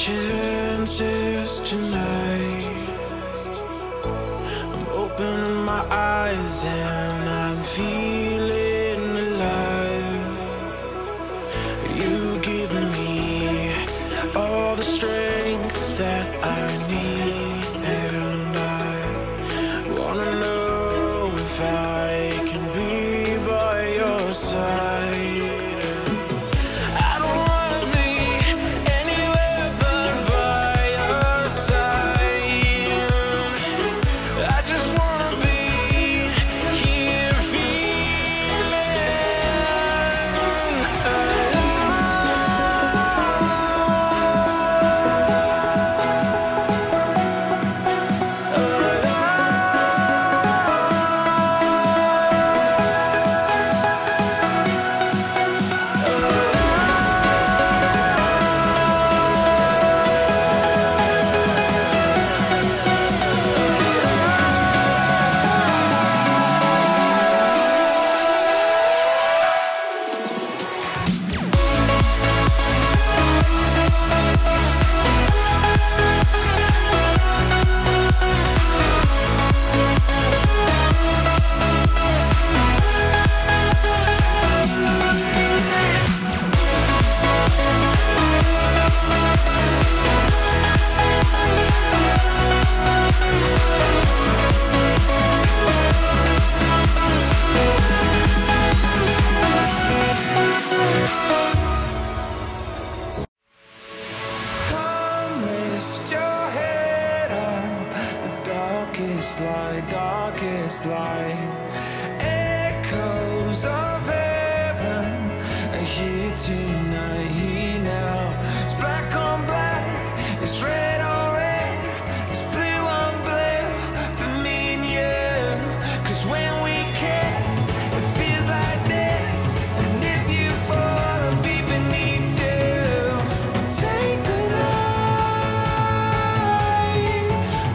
chances tonight. I'm opening my eyes and I'm feeling alive. You give me all the strength that I need, and I wanna know if I can be by your side. Darkest light, echoes of heaven are here tonight, here now. It's black on black, it's red on red, it's blue on blue for me and you. 'Cause when we kiss, it feels like this, and if you fall, I'll be beneath you. Take the night,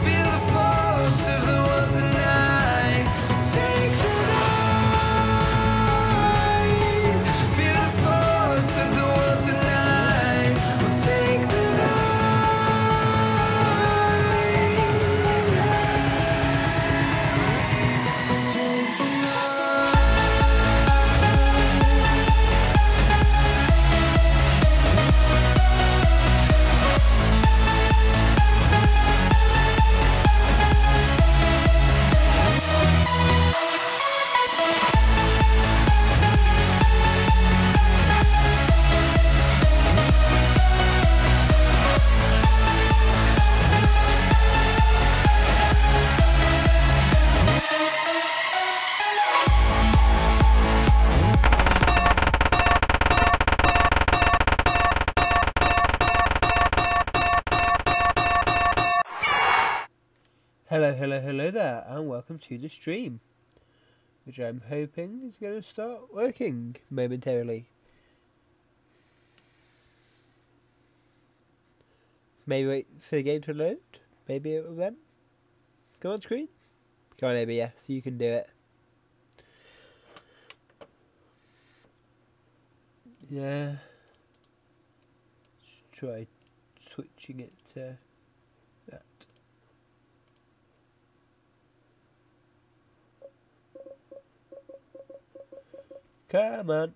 feel the force of the world tonight. Take the night, feel the force of the world tonight. We'll take the Hello there, and welcome to the stream, which I'm hoping is going to start working momentarily. Maybe wait for the game to load, maybe it will then come on screen. Come on, ABS, you can do it. Yeah, let's try switching it to that. Come on.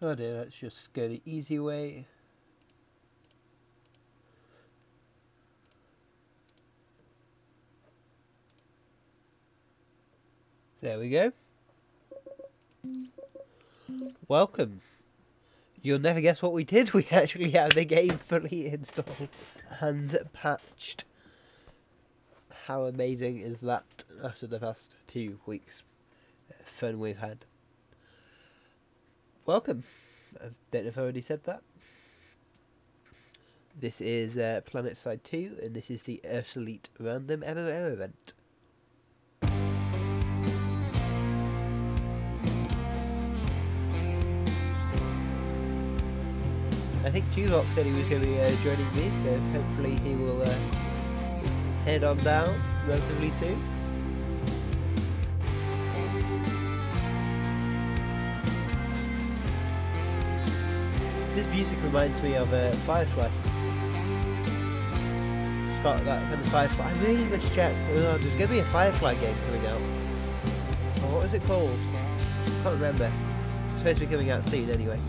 Oh dear, let's just go the easy way. There we go. Welcome. You'll never guess what we did. We actually have the game fully installed and patched. How amazing is that after the past 2 weeks fun we've had? Welcome. I don't know if I already said that. This is Planetside 2, and this is the Ursulite Random MMO event. I think Tuvok said he was going to be joining me, so hopefully he will head on down relatively soon. This music reminds me of Firefly. It's got that kind of Firefly. I really must check. Oh, there's going to be a Firefly game coming out. Oh, what is it called? I can't remember. It's supposed to be coming out soon anyway.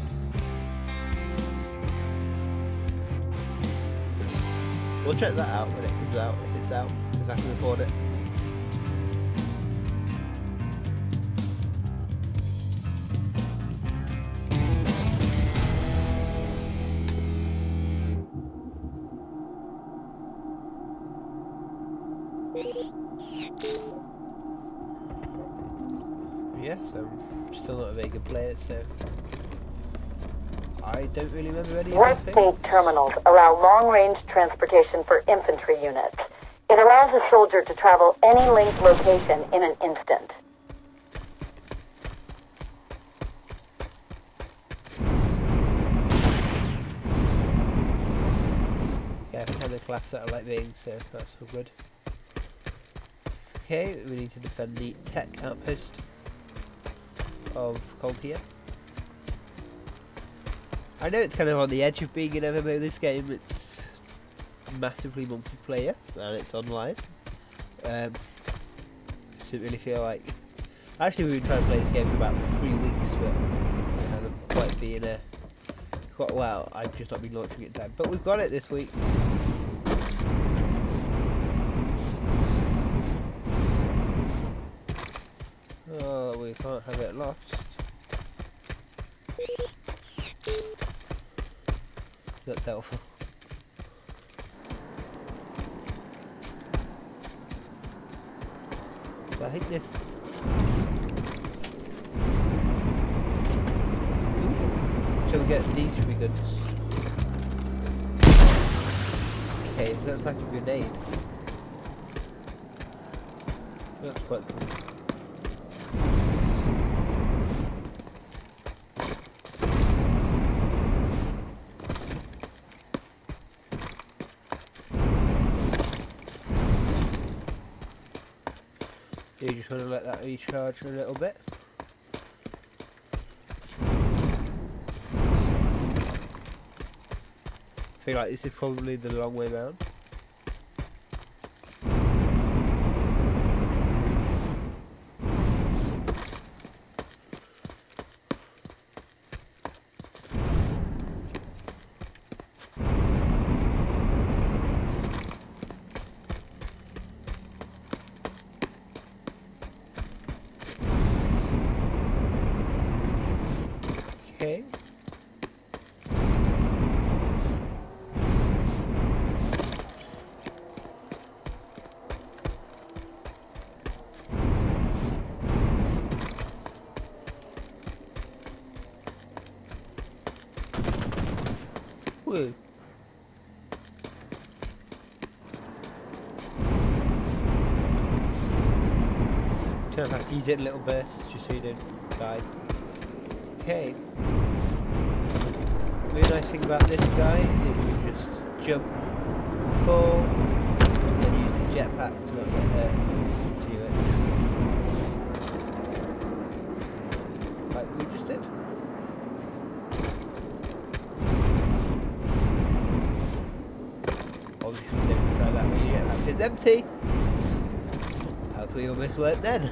We'll check that out when it comes out, if it's out, if I can afford it. Yes, I'm still not a very good player, so I don't really remember any of Warp things. gate terminals allow long-range transportation for infantry units. It allows a soldier to travel any linked location in an instant. Yeah, I kind of class that I like being, so that's all good. Okay, we need to defend the tech outpost of Coltier. I know it's kind of on the edge of being an MMO this game. It's massively multiplayer and it's online. Doesn't really feel like... Actually, we've been trying to play this game for about 3 weeks, but it hasn't quite been quite well. I've just not been launching it in time, but we've got it this week. Oh, we can't have it lost. That's helpful. So I think this... Shall we get these should be good. Okay, so that's like a grenade. That's quite cool. You just want to let that recharge a little bit. I feel like this is probably the long way round. Okay. Woo. Turn back to use it in little bursts just so you don't die. Okay. The really nice thing about this guy is you just jump, fall, and then use the jetpack to not get hurt to it. Like we just did. Obviously don't try that when your jetpack is empty. As we almost learnt then.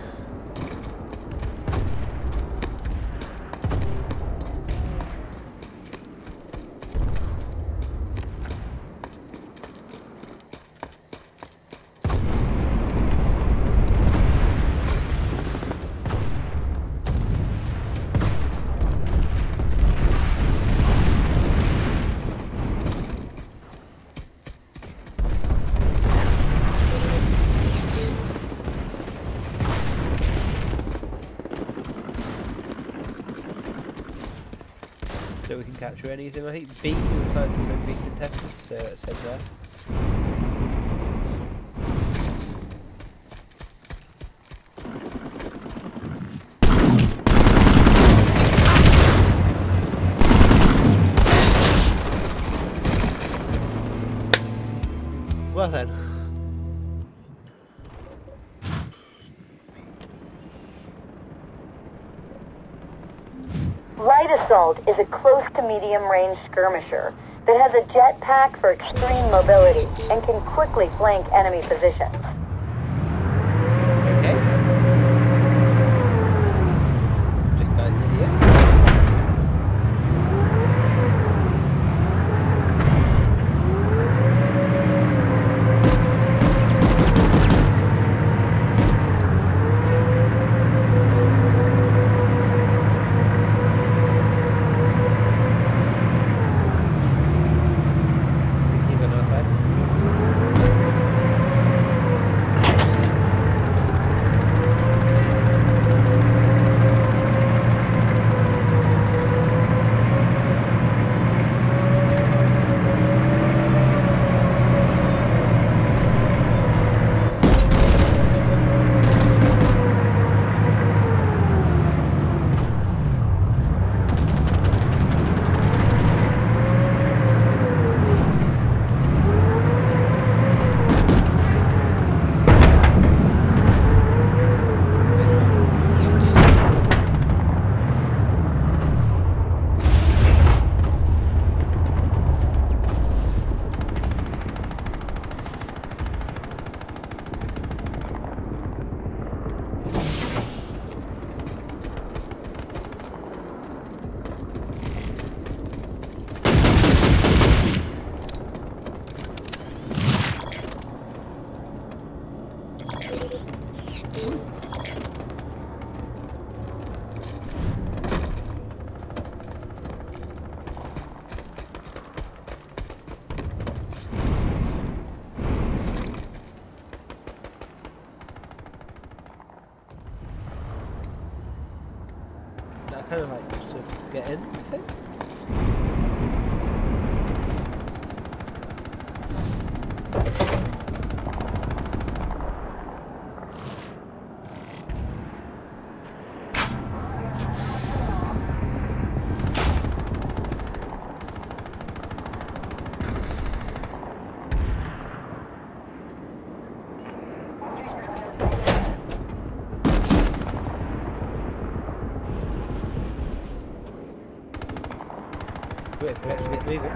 So we can capture anything. I think B looks like it's going to be contested, so it says there. Well then. Light Assault is a close to medium range skirmisher that has a jetpack for extreme mobility and can quickly flank enemy positions. Okay. Just got an idiot. Keep an outside. That kind of like just to get in, I think. Wait for it to get moving.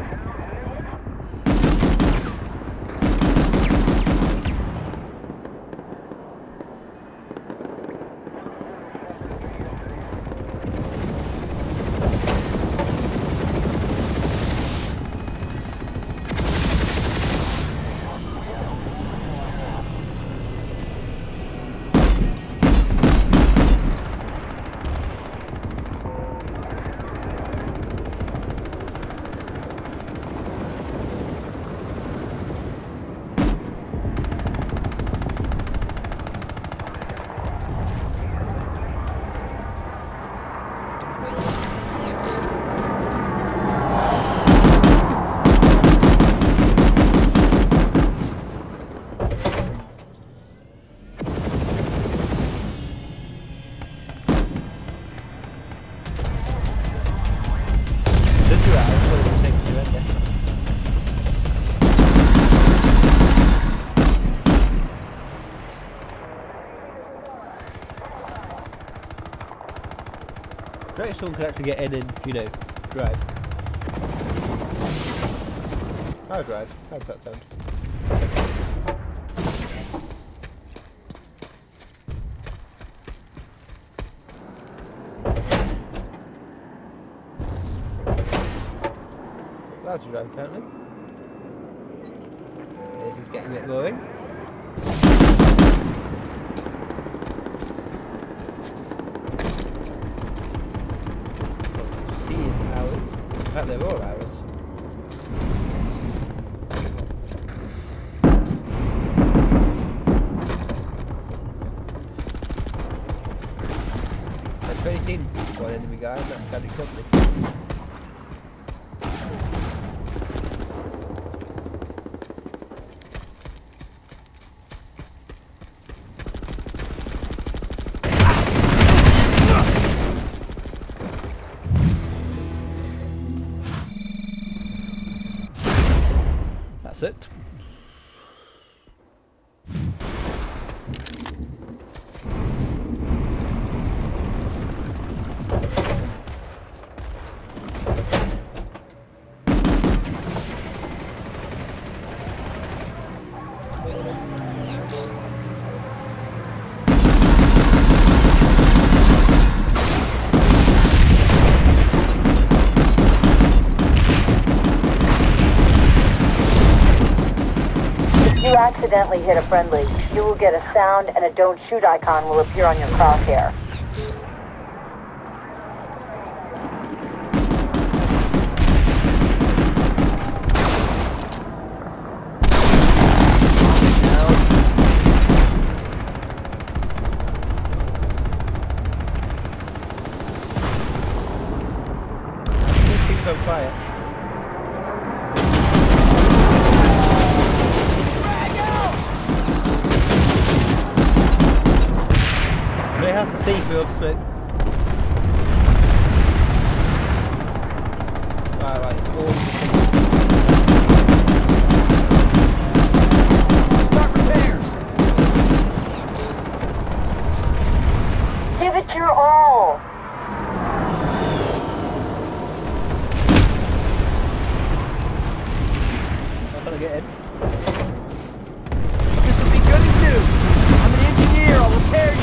Great, someone could actually get in and, you know, drive. I'll drive. How does that sound? Allowed to drive apparently. This is getting a bit boring. In fact, they're all ours. I've only seen one enemy guy, and that's Gadget Company. That's it. you accidentally hit a friendly, you will get a sound and a don't shoot icon will appear on your crosshair. On fire. They have to see through the smoke. Right. Start repairs. Give it your all. Get in. This will be good as new. I'm an engineer. I'll repair you.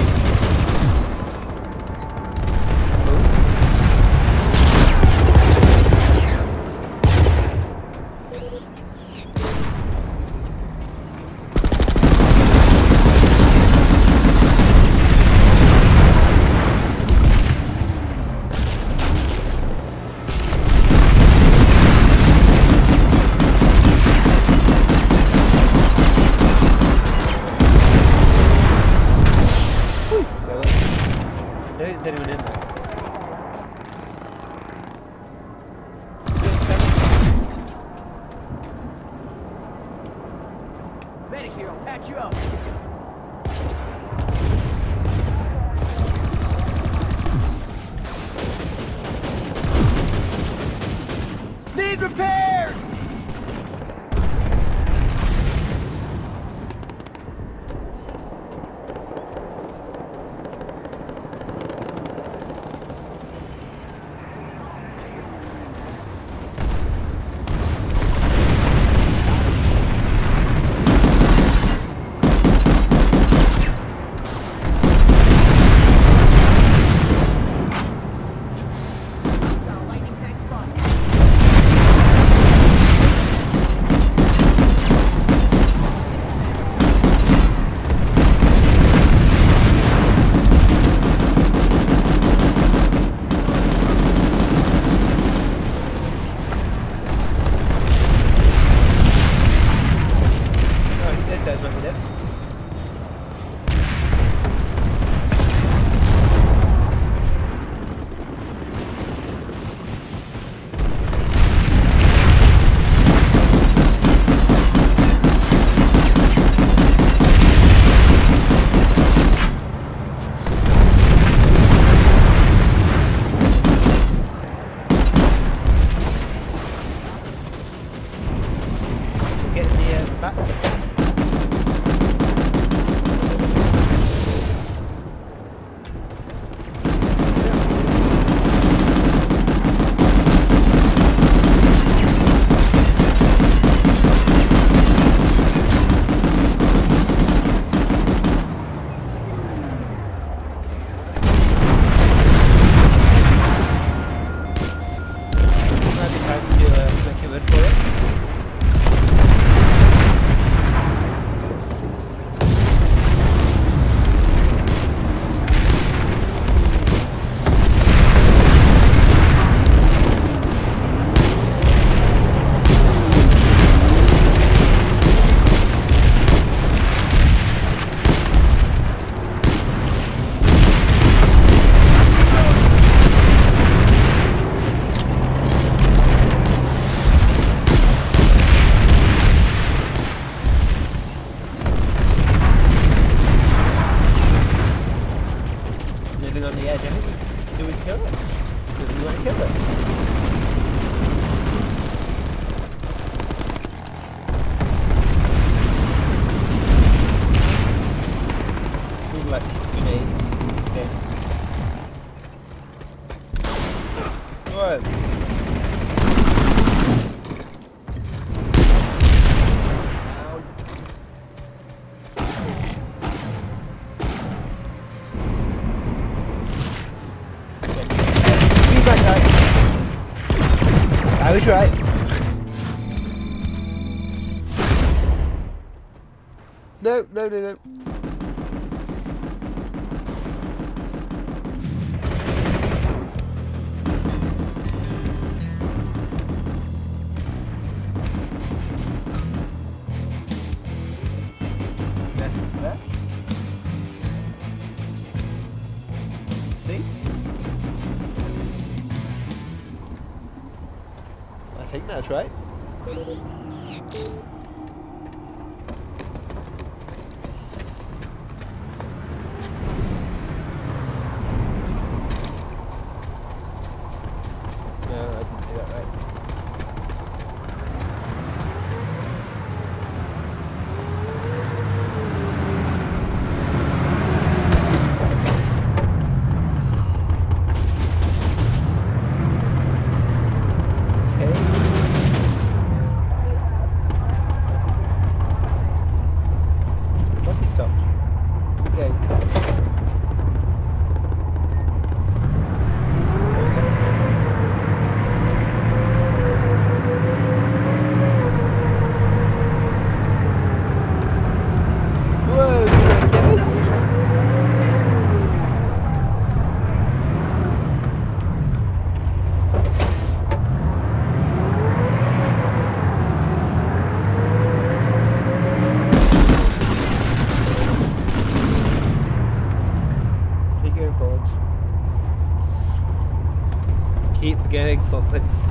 There's anyone in there. Medic here, I'll patch you up. Need repairs! I was right. No, no, no, no. There. See? I think that's right. No, I didn't do that right. Keep going forwards.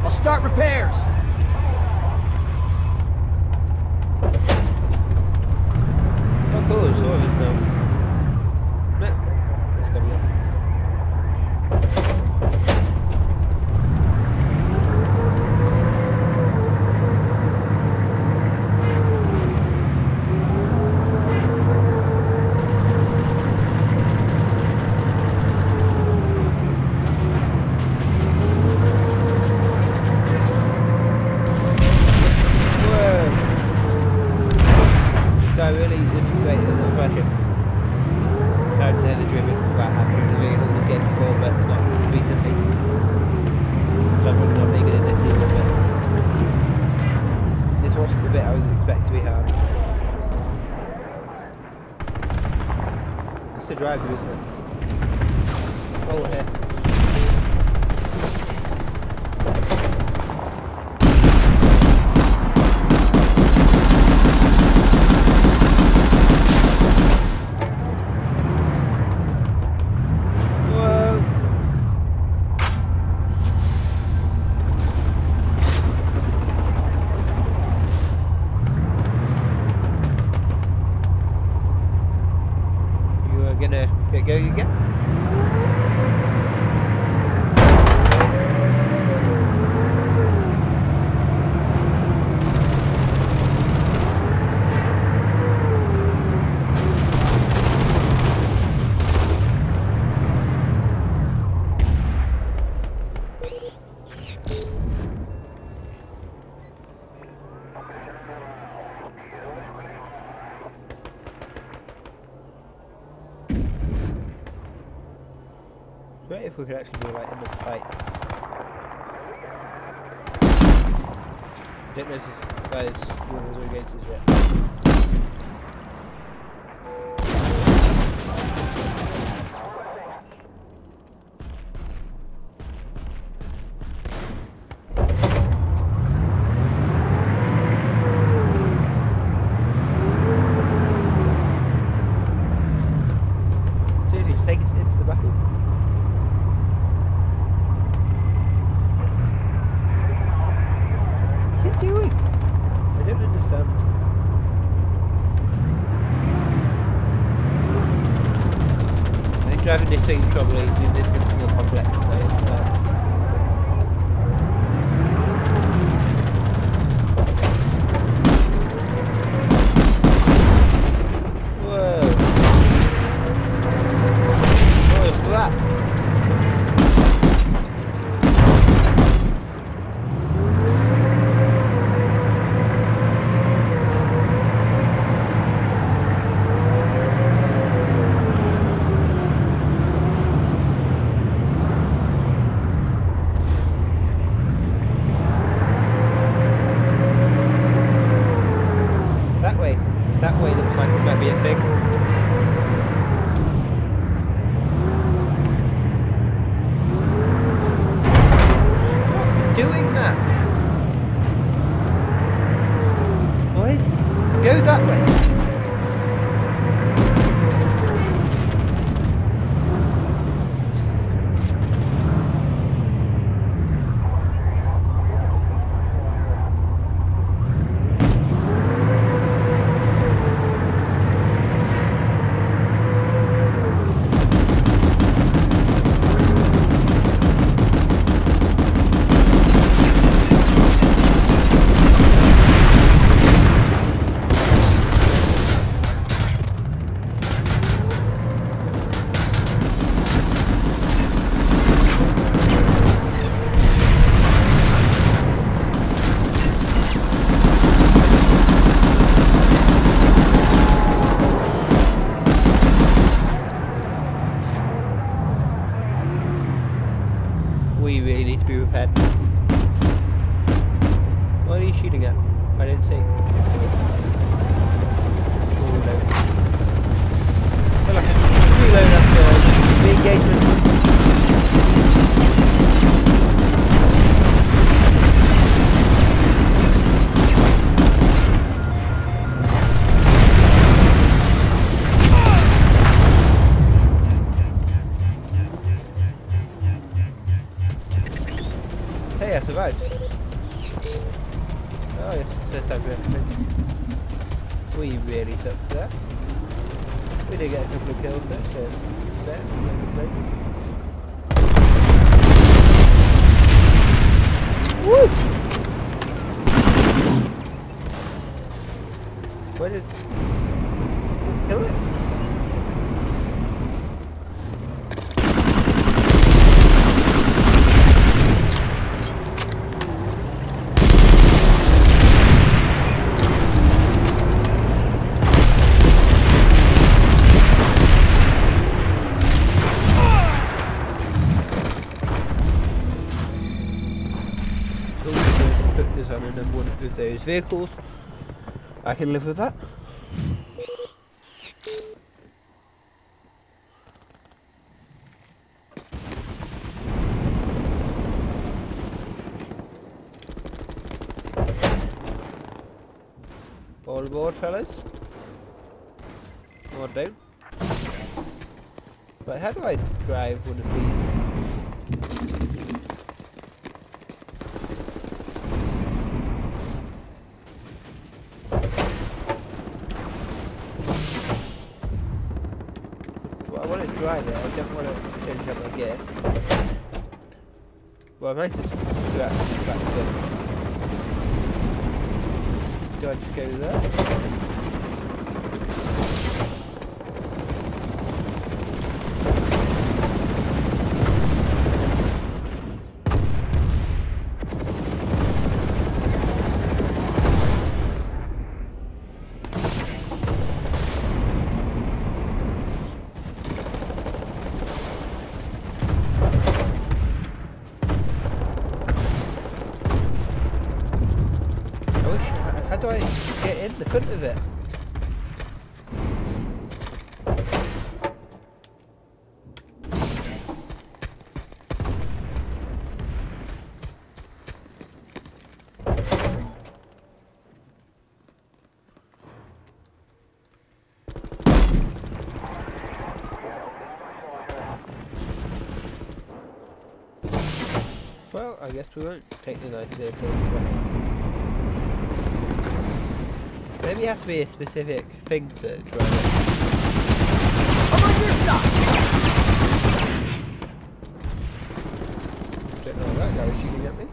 I'll start repairs. Oh cool, it's all of us now. No, it's coming up. I really integrate the version. I've never driven about half of the vehicle in this game before, but not recently. So I'm probably not very good at this either, but this was the bit I would expect to be hard. That's the driver, isn't it? Oh, here. Gonna get going again. Great if we could actually do like end of the fight. I don't know if this guy's doing those against us yet. Seriously, take us into the battle. What's he doing? I don't understand. I think driving this thing probably is a little bit more complex than I understand. Whoa. What was that? That way looks like it might be a thing. Stop doing that! Boys, go that way! We really need to be repaired. What are you shooting at? I didn't see. Reload. Well, I can reload after the engagement. Hey, I survived. Oh yes, it's the first time we have to. We really sucked there. We did get a couple of kills there, so there, woo! Where did... kill it? Put this on another one of those vehicles. I can live with that. All aboard, fellas. Or don't. But how do I drive one of these? I want to drive it, I don't want to change up my gear. Well, I might just do that back to it. Do I just go there? How do I get in the front of it? Well, I guess we won't take the nice vehicle. Maybe you have to be a specific thing to drive it. I'm on your side! Don't know that guy was shooting at me.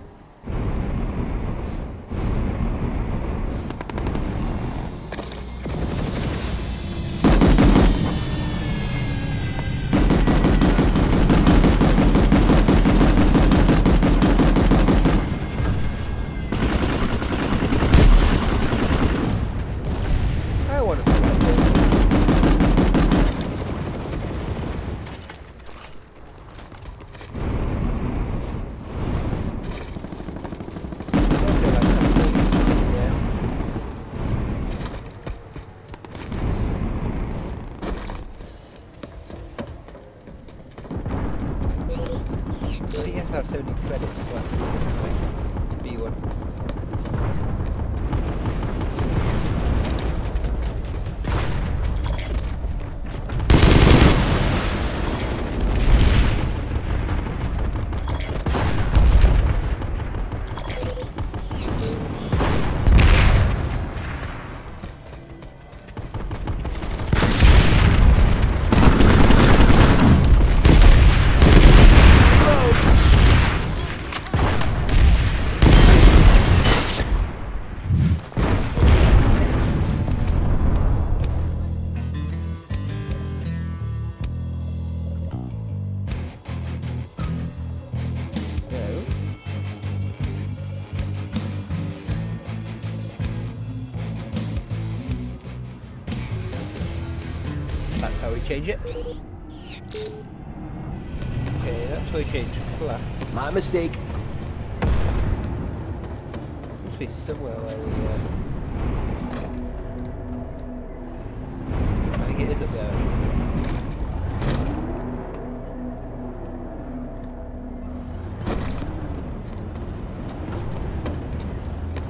edits left. B1. That's how we change it. Okay, that's how we change colour. My mistake. Must be somewhere where we I think it is up there.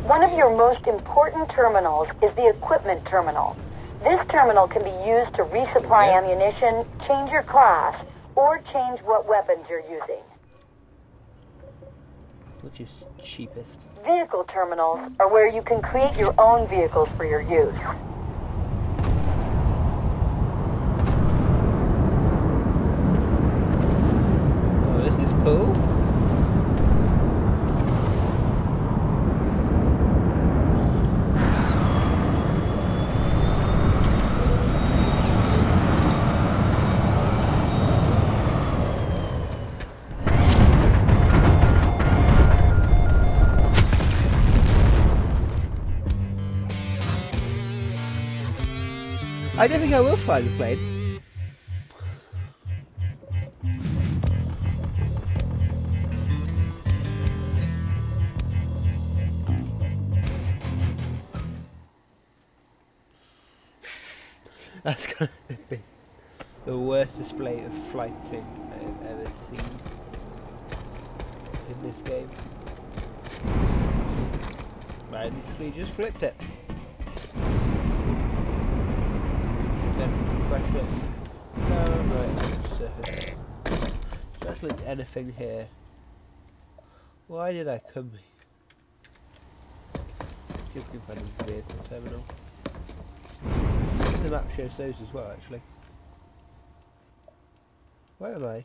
One of your most important terminals is the equipment terminal. This terminal can be used to resupply ammunition, change your class, or change what weapons you're using. Which is cheapest? Vehicle terminals are where you can create your own vehicles for your use. Oh, this is cool. I don't think I will fly the plane. That's gonna be the worst display of flighting I've ever seen in this game. I literally just flipped it. Then press it down right on the surface. There's like anything here. Why did I come here? See if we can find a vehicle terminal. The map shows those as well, actually. Where am I?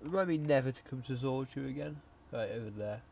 Remind me never to come to Zorju again. Right, over there.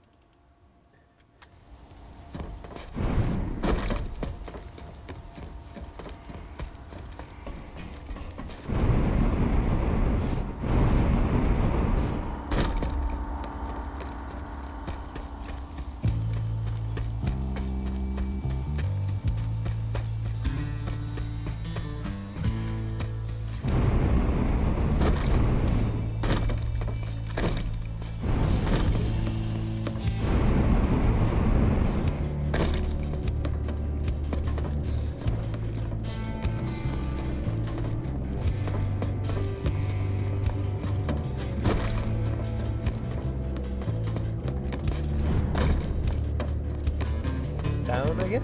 Down, I guess.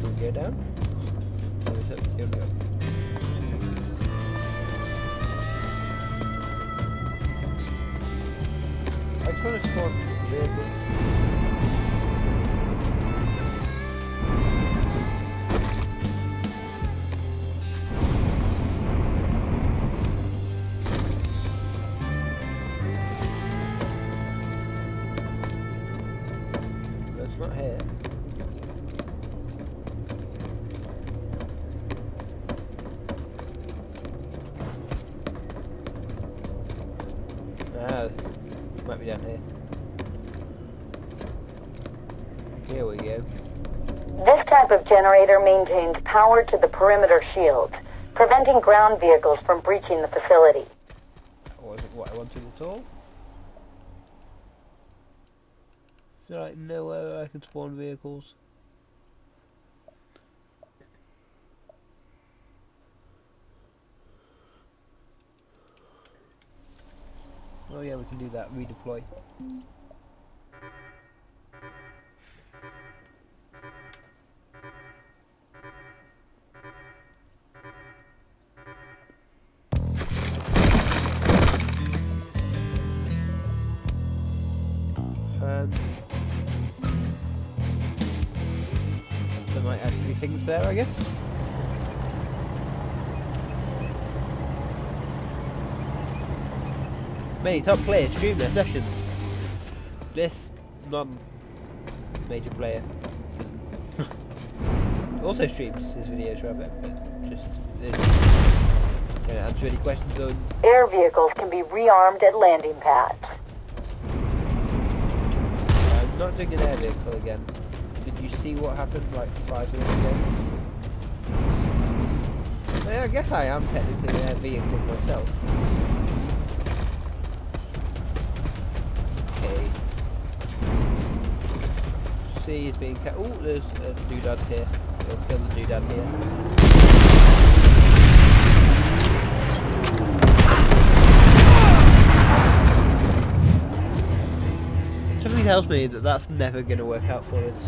Can we go down? Or is that the other way? I just want to spawn vehicles. Not here. Ah, it might be down here. Here we go. This type of generator maintains power to the perimeter shields, preventing ground vehicles from breaching the facility. That wasn't what I wanted at all. Is there like nowhere I can spawn vehicles? Oh yeah, we can do that. Redeploy. There might actually be things there, I guess. Many top players stream their sessions. This non-major player also streams his videos, rather, but just don't answer any questions on. Air vehicles can be rearmed at landing pads. I'm not doing an air vehicle again. Did you see what happened like 5 minutes ago? I guess I am technically an air vehicle myself. Okay. C is being kept. Oh, there's a doodad here. We'll kill the doodad here. Something tells me that that's never going to work out for us.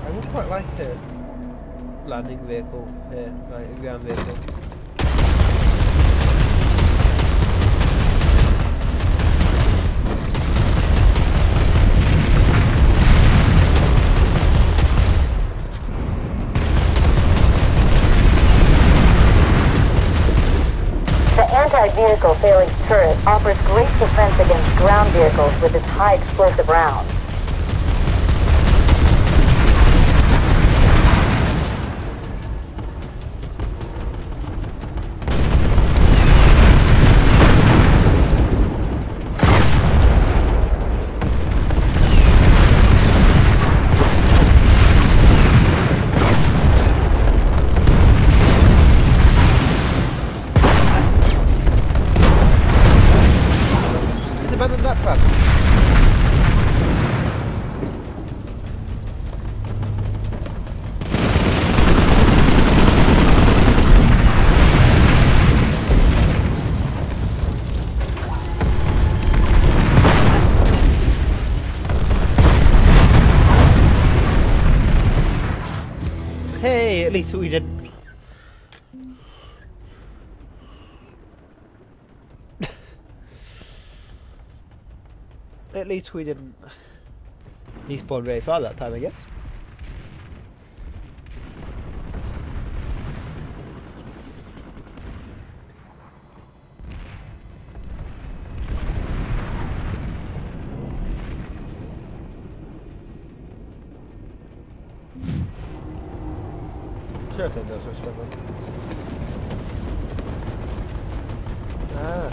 I would quite like a landing vehicle here, like a ground vehicle. Anti-vehicle phalanx turret offers great defense against ground vehicles with its high explosive rounds. Abandon that plan. Hey, at least we didn't. At least we didn't despawn very far that time, I guess. Sure, I think that's what's going on. Ah.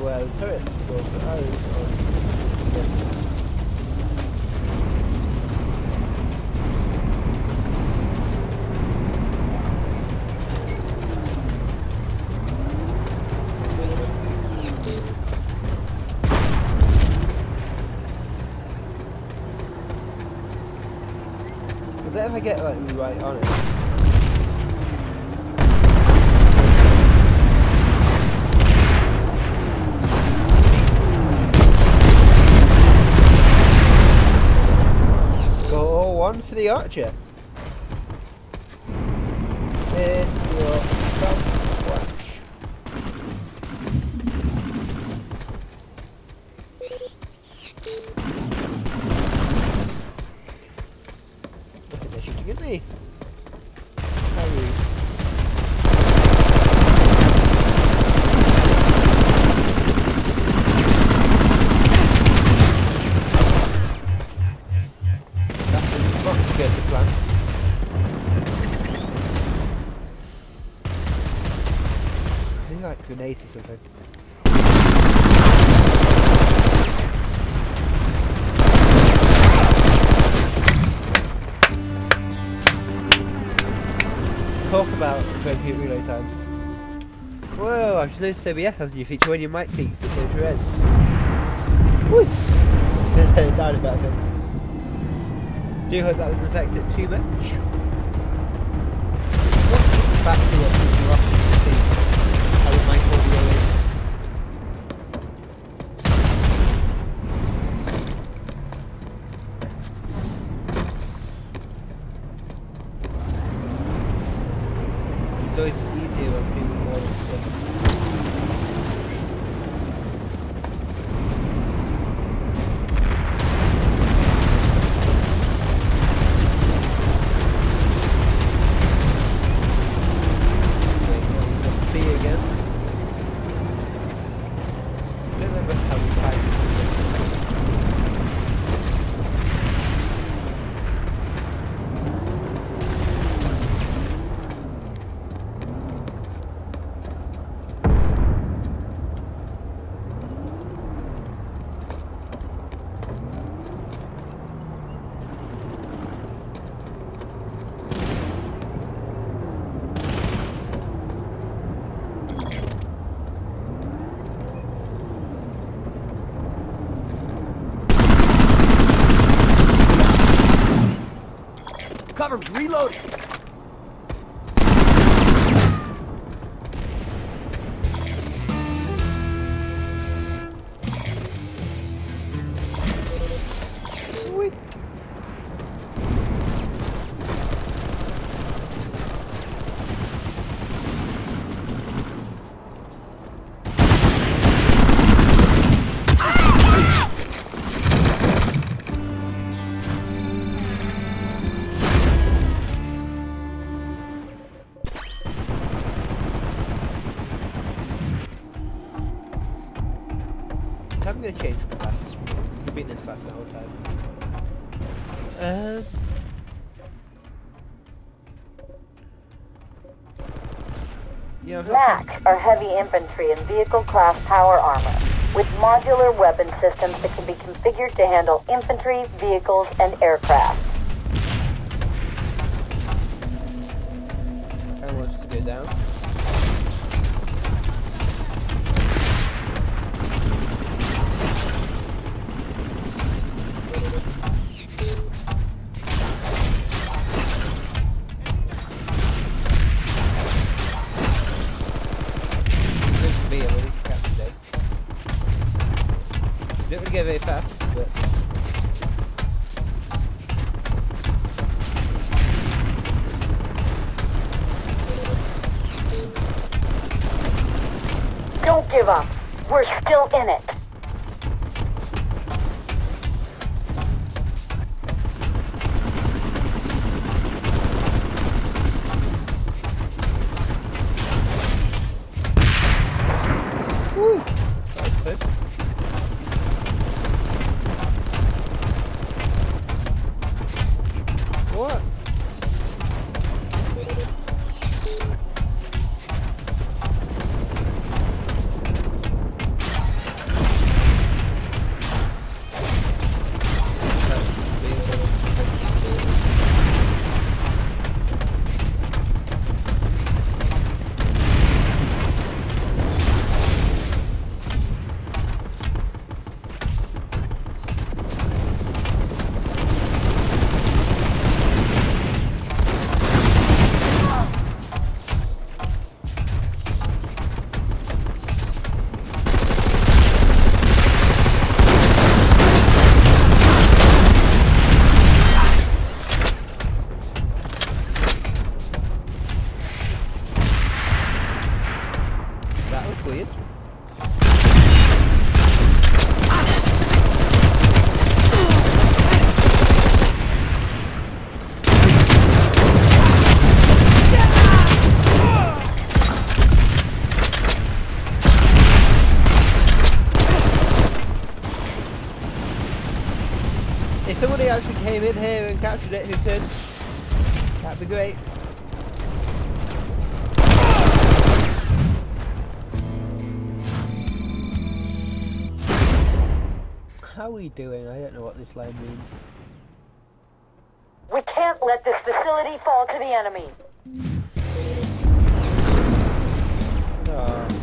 Well, turret goes out Would they ever get like right on it? For the archer. In your front flash. I think they're shooting at me. How rude. Get the plan. I think like grenades or something. Talk about 20 reload times. Whoa, I've just noticed OBS has a new feature when your mic peaks, it goes red. Woo! Down about it. Do hope that doesn't affect it too much. Back to what you off to see how the mic audio is. So it's easier when people more stuff. Cover me, reloading! Sweet. I'm gonna change the class. We've been this fast the whole time. Yeah, I've got MAC are heavy infantry and vehicle class power armor, with modular weapon systems that can be configured to handle infantry, vehicles, and aircraft. I want to go down. Don't really go very fast, but Don't give up. We're still in it. woo! That's good. What? That was weird. If somebody actually came in here and captured it, who could, that'd be great. How are we doing? I don't know what this line means. We can't let this facility fall to the enemy. Oh.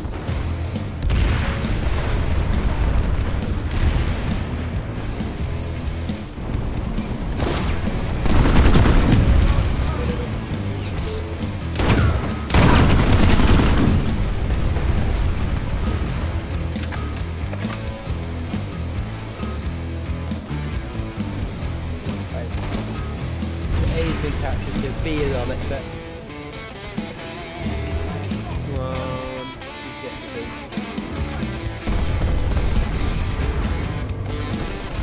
captured. So B is our best bet. Come on. Let's get to B.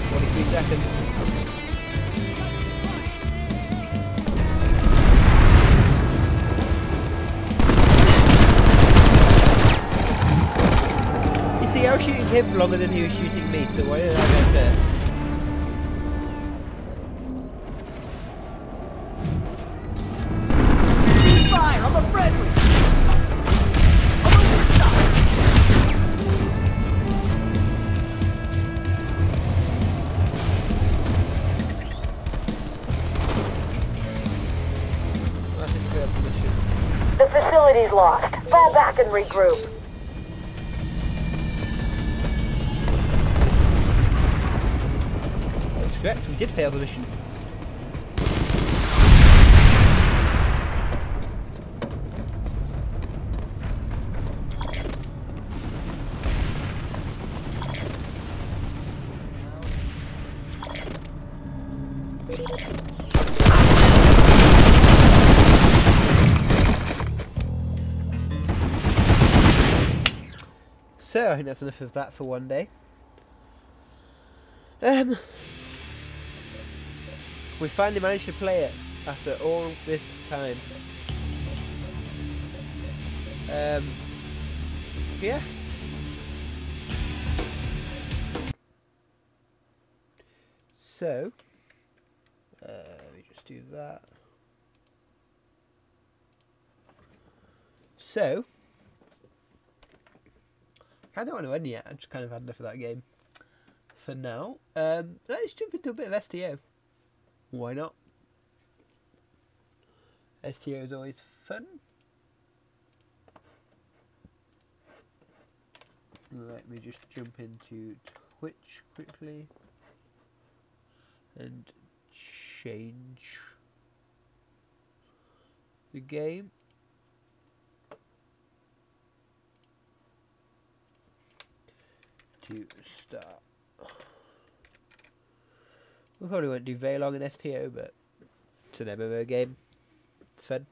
23 seconds. You see, I was shooting him longer than he was shooting me, so why did I go first? Fire! I'm a friendly! I'm on your side! I think we have permission. The facility's lost. Fall back and regroup. That's correct, we did fail the mission. So, I think that's enough of that for one day. We finally managed to play it after all this time. Yeah. So, let me just do that. So, I don't want to end yet. I've just kind of had enough of that game for now. Let's jump into a bit of STO. Why not? STO is always fun. Let me just jump into Twitch quickly and change the game. To start. We probably won't do very long in STO, but it's an MMO game. It's fun.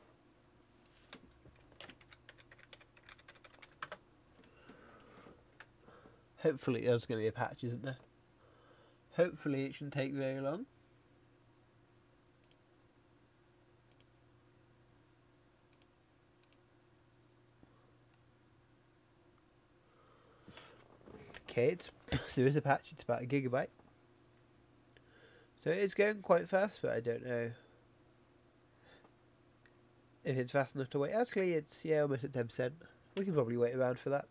Hopefully there's going to be a patch, isn't there? Hopefully it shouldn't take very long. Okay, there is a patch, it's about 1 gigabyte. So it is going quite fast, but I don't know if it's fast enough to wait. Actually, it's, yeah, almost at 10%. We can probably wait around for that.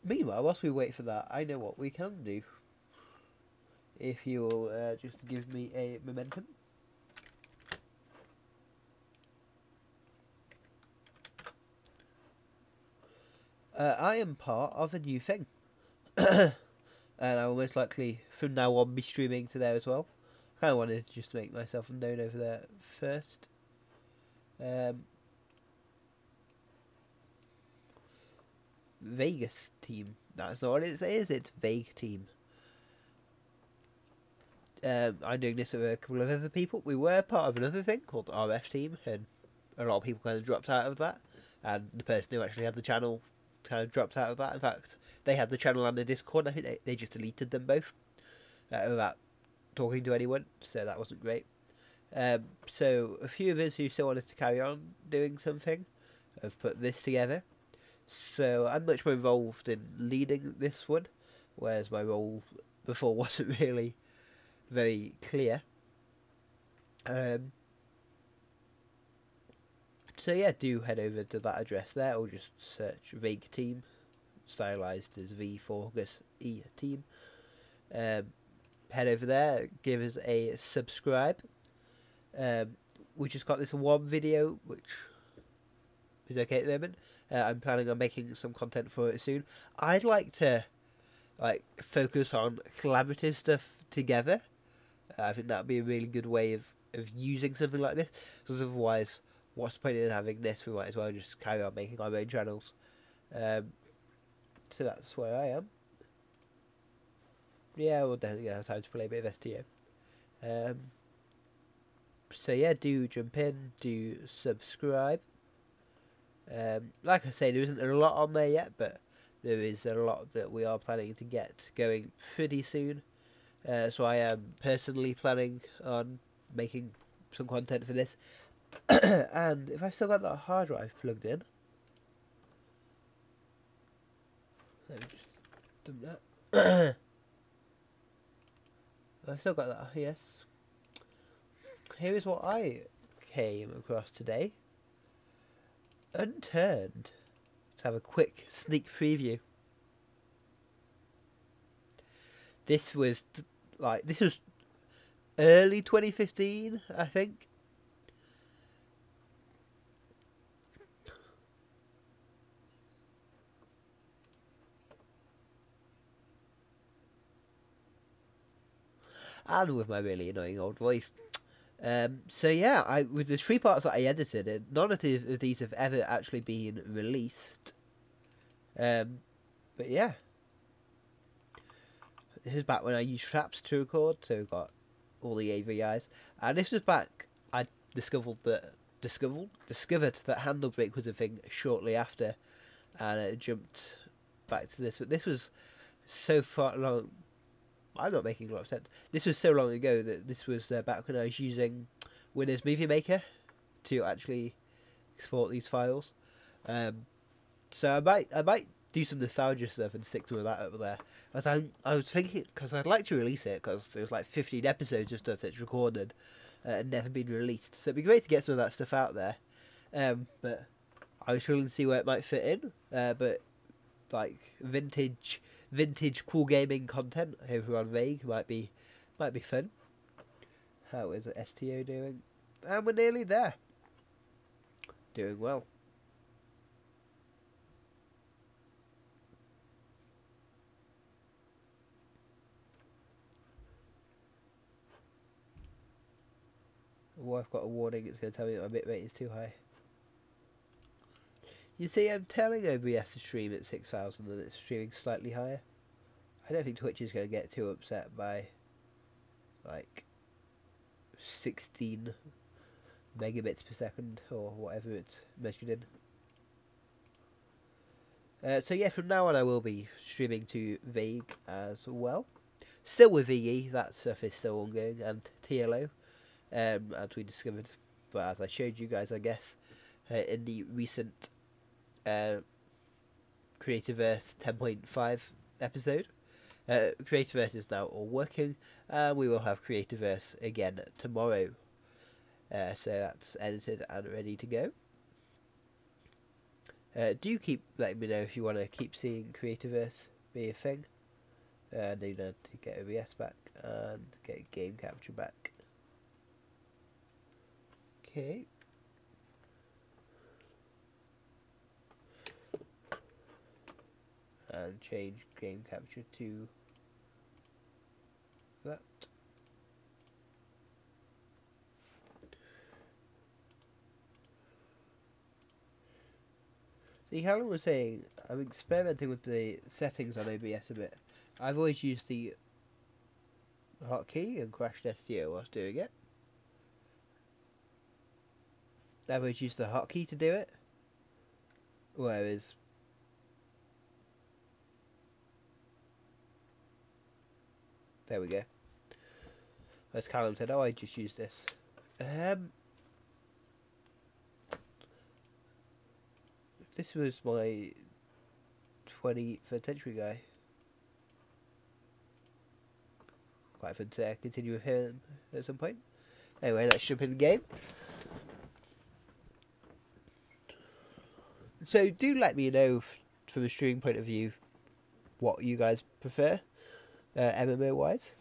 Meanwhile, whilst we wait for that, I know what we can do. If you will just give me a momentum. I am part of a new thing. And I will most likely, from now on, be streaming to there as well. I kind of wanted to just make myself known over there first. Vegas team. That's not what it is. It's Vague team. I'm doing this with a couple of other people. We were part of another thing called RF team, and a lot of people kind of dropped out of that. And the person who actually had the channel kind of dropped out of that. In fact, they had the channel and the Discord. I think they just deleted them both without talking to anyone. So that wasn't great. So a few of us who still wanted to carry on doing something have put this together. So I'm much more involved in leading this one, whereas my role before wasn't really very clear. So yeah, do head over to that address there, or just search Vague Team, stylized as V4GusE Team. Head over there, give us a subscribe. We just got this one video, which is okay at the moment. I'm planning on making some content for it soon. I'd like to focus on collaborative stuff together. I think that'd be a really good way of using something like this, because otherwise, what's the point in having this? We might as well just carry on making our own channels. So that's where I am. yeah, we'll definitely have time to play a bit of STO. So yeah, do jump in, do subscribe. Like I say, there isn't a lot on there yet, but there is a lot that we are planning to get going pretty soon. So I am personally planning on making some content for this. And if I've still got that hard drive plugged in, let me just dump that. I've still got that, yes. Here is what I came across today. Unturned. Let's have a quick sneak preview. This was early 2015, I think. And with my really annoying old voice. So yeah, with the 3 parts that I edited, and none of these have ever actually been released. But yeah, this is back when I used traps to record, so we've got all the AVIs, and this was back. I discovered that handle brake was a thing shortly after, and it jumped back to this. But this was so far long. I'm not making a lot of sense. This was so long ago that this was back when I was using Windows Movie Maker to actually export these files. So I might do some nostalgia stuff and stick to that over there. As I was thinking, because I'd like to release it, because there's like 15 episodes of stuff that's recorded and never been released. So it'd be great to get some of that stuff out there. But I was struggling to see where it might fit in. But like vintage cool gaming content over on Vague might be fun. How is STO doing? And we're nearly there. Doing well. Well, I've got a warning, it's going to tell me that my bitrate is too high. You see, I'm telling OBS to stream at 6,000 and it's streaming slightly higher. I don't think Twitch is going to get too upset by, like, 16 megabits per second, or whatever it's measured in. So yeah, from now on I will be streaming to Vague as well. Still with VE, that stuff is still ongoing, and TLO. As we discovered, but as I showed you guys, I guess, in the recent Creativerse 10.5 episode. Creativerse is now all working, and we will have Creativerse again tomorrow. So that's edited and ready to go. Do keep letting me know if you want to keep seeing Creativerse be a thing. And then to get OBS back and get game capture back. Okay. And change game capture to that. See, Helen was saying, I'm experimenting with the settings on OBS a bit. I've always used the hotkey and crashed STO whilst doing it. I've always used the hotkey to do it, whereas there we go. As Callum said, oh, I just use this. This was my 21st century guy. Quite fun to continue with him at some point. Anyway, let's jump in the game. So do let me know from a streaming point of view what you guys prefer, MMO wise.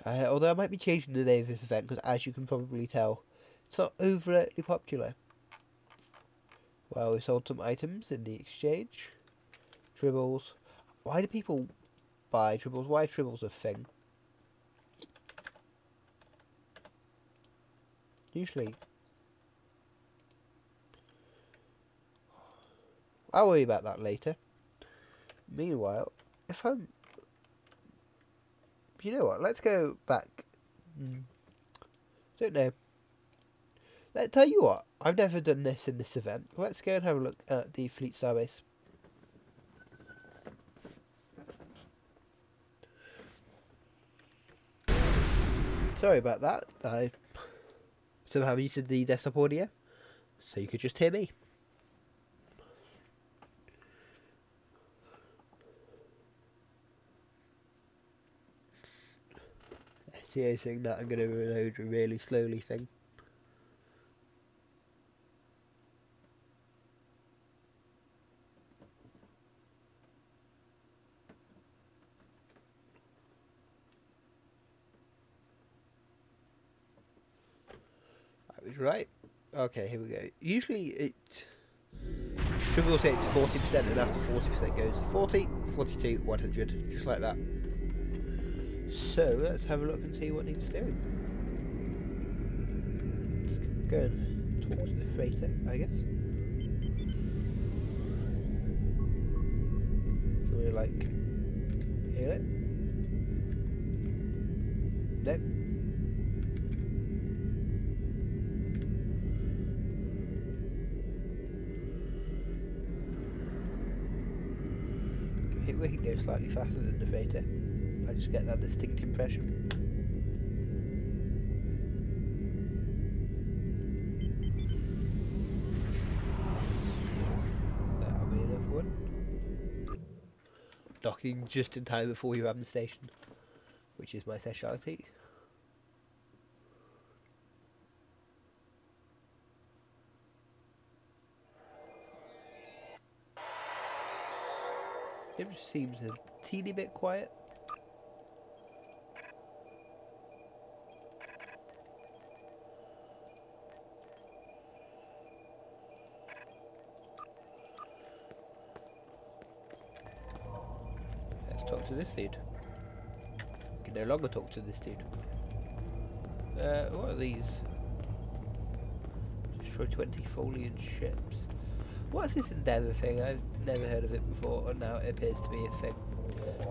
Although I might be changing the name of this event because, as you can probably tell, it's not overtly popular. Well, we sold some items in the exchange. Tribbles. Why do people buy tribbles? Why are tribbles a thing? Usually, I'll worry about that later. Meanwhile, if I'm You know what? Let's go back. Don't know. Let's tell you what. I've never done this in this event. Let's go and have a look at the Fleet Starbase. Sorry about that. I somehow muted the desktop audio, so you could just hear me. Seriously, that I'm going to reload really slowly thing. I was right. Okay, here we go. Usually it struggles to get to 40% and after 40% goes to 40, 42, 100, just like that. So let's have a look and see what needs doing. Let's go and talk to the freighter, I guess. Can we like hear it? Nope. I think we can go slightly faster than the freighter. I just get that distinct impression. That'll be another one. Docking just in time before we ram the station, which is my speciality. It just seems a teeny bit quiet. Let's talk to this dude. We can no longer talk to this dude. What are these? Destroy 20 Folian ships. What's this Endeavour thing? I've never heard of it before, and now it appears to be a thing.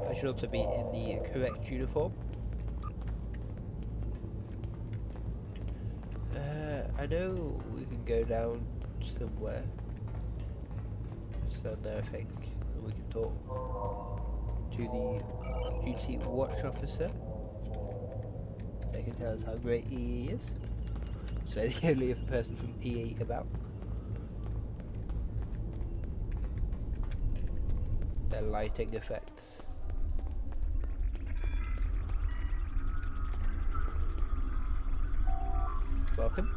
I should also be in the correct uniform. I know we can go down somewhere. It's down there, I think, and we can talk to the duty watch officer. They can tell us how great EE is. So the only other person from EE about. Their lighting effects. Welcome.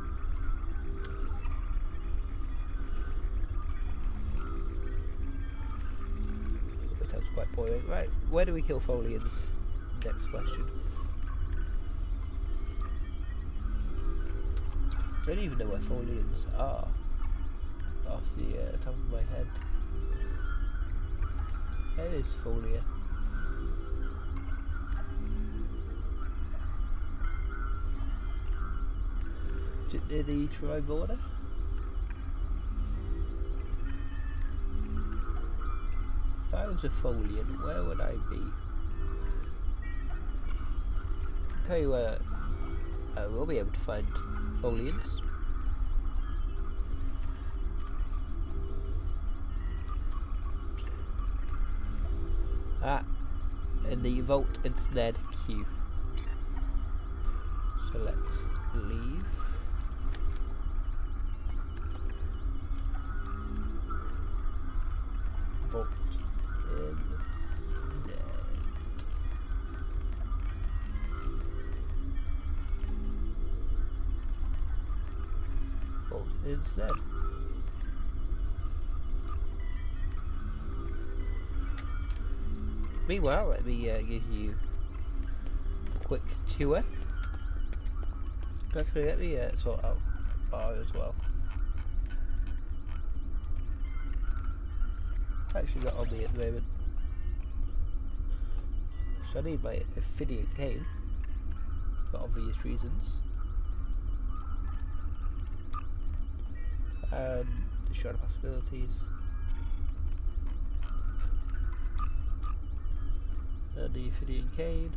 That sounds quite boring. Right, where do we kill Folians? Next question. I don't even know where Folians are off the top of my head. There is Folia. Is it near the Tri border? If I was a Folian, where would I be? I'll tell you where I will be able to find Folians. In the Vault and Snared queue. So let's leave. Vault and Snared. Vault and Snared. Meanwhile, let me give you a quick tour. Actually, let me sort out bar as well. Actually not on me at the moment. So I need my Ophidian cane, for obvious reasons. And the shard of possibilities. And the Ophidian cane.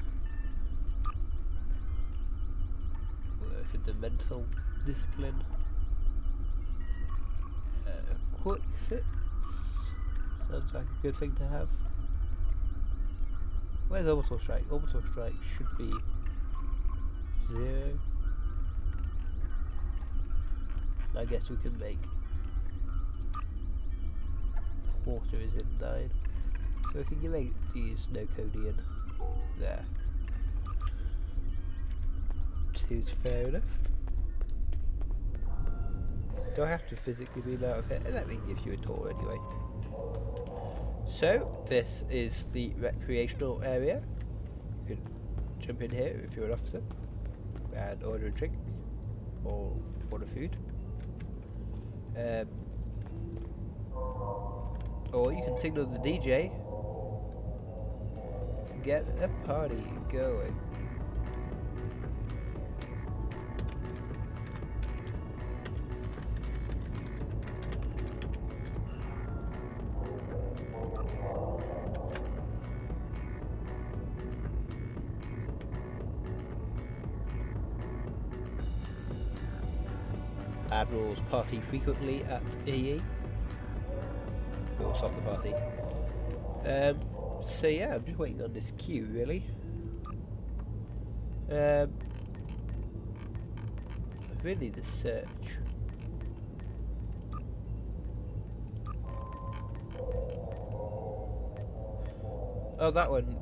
for the mental discipline. Quick fix. Sounds like a good thing to have. Where's Orbital Strike? Orbital Strike should be 0. I guess we can make the water is in 9. So we can use Snowcodian there. Seems fair enough. Do I have to physically beam out of here? Let me give you a tour anyway. So, this is the recreational area. You can jump in here if you're an officer and order a drink or order food. Or you can signal the DJ to get a party going. Admirals party frequently at EE. We'll stop the party. So yeah, I'm just waiting on this queue really. I really need to search. Oh, that one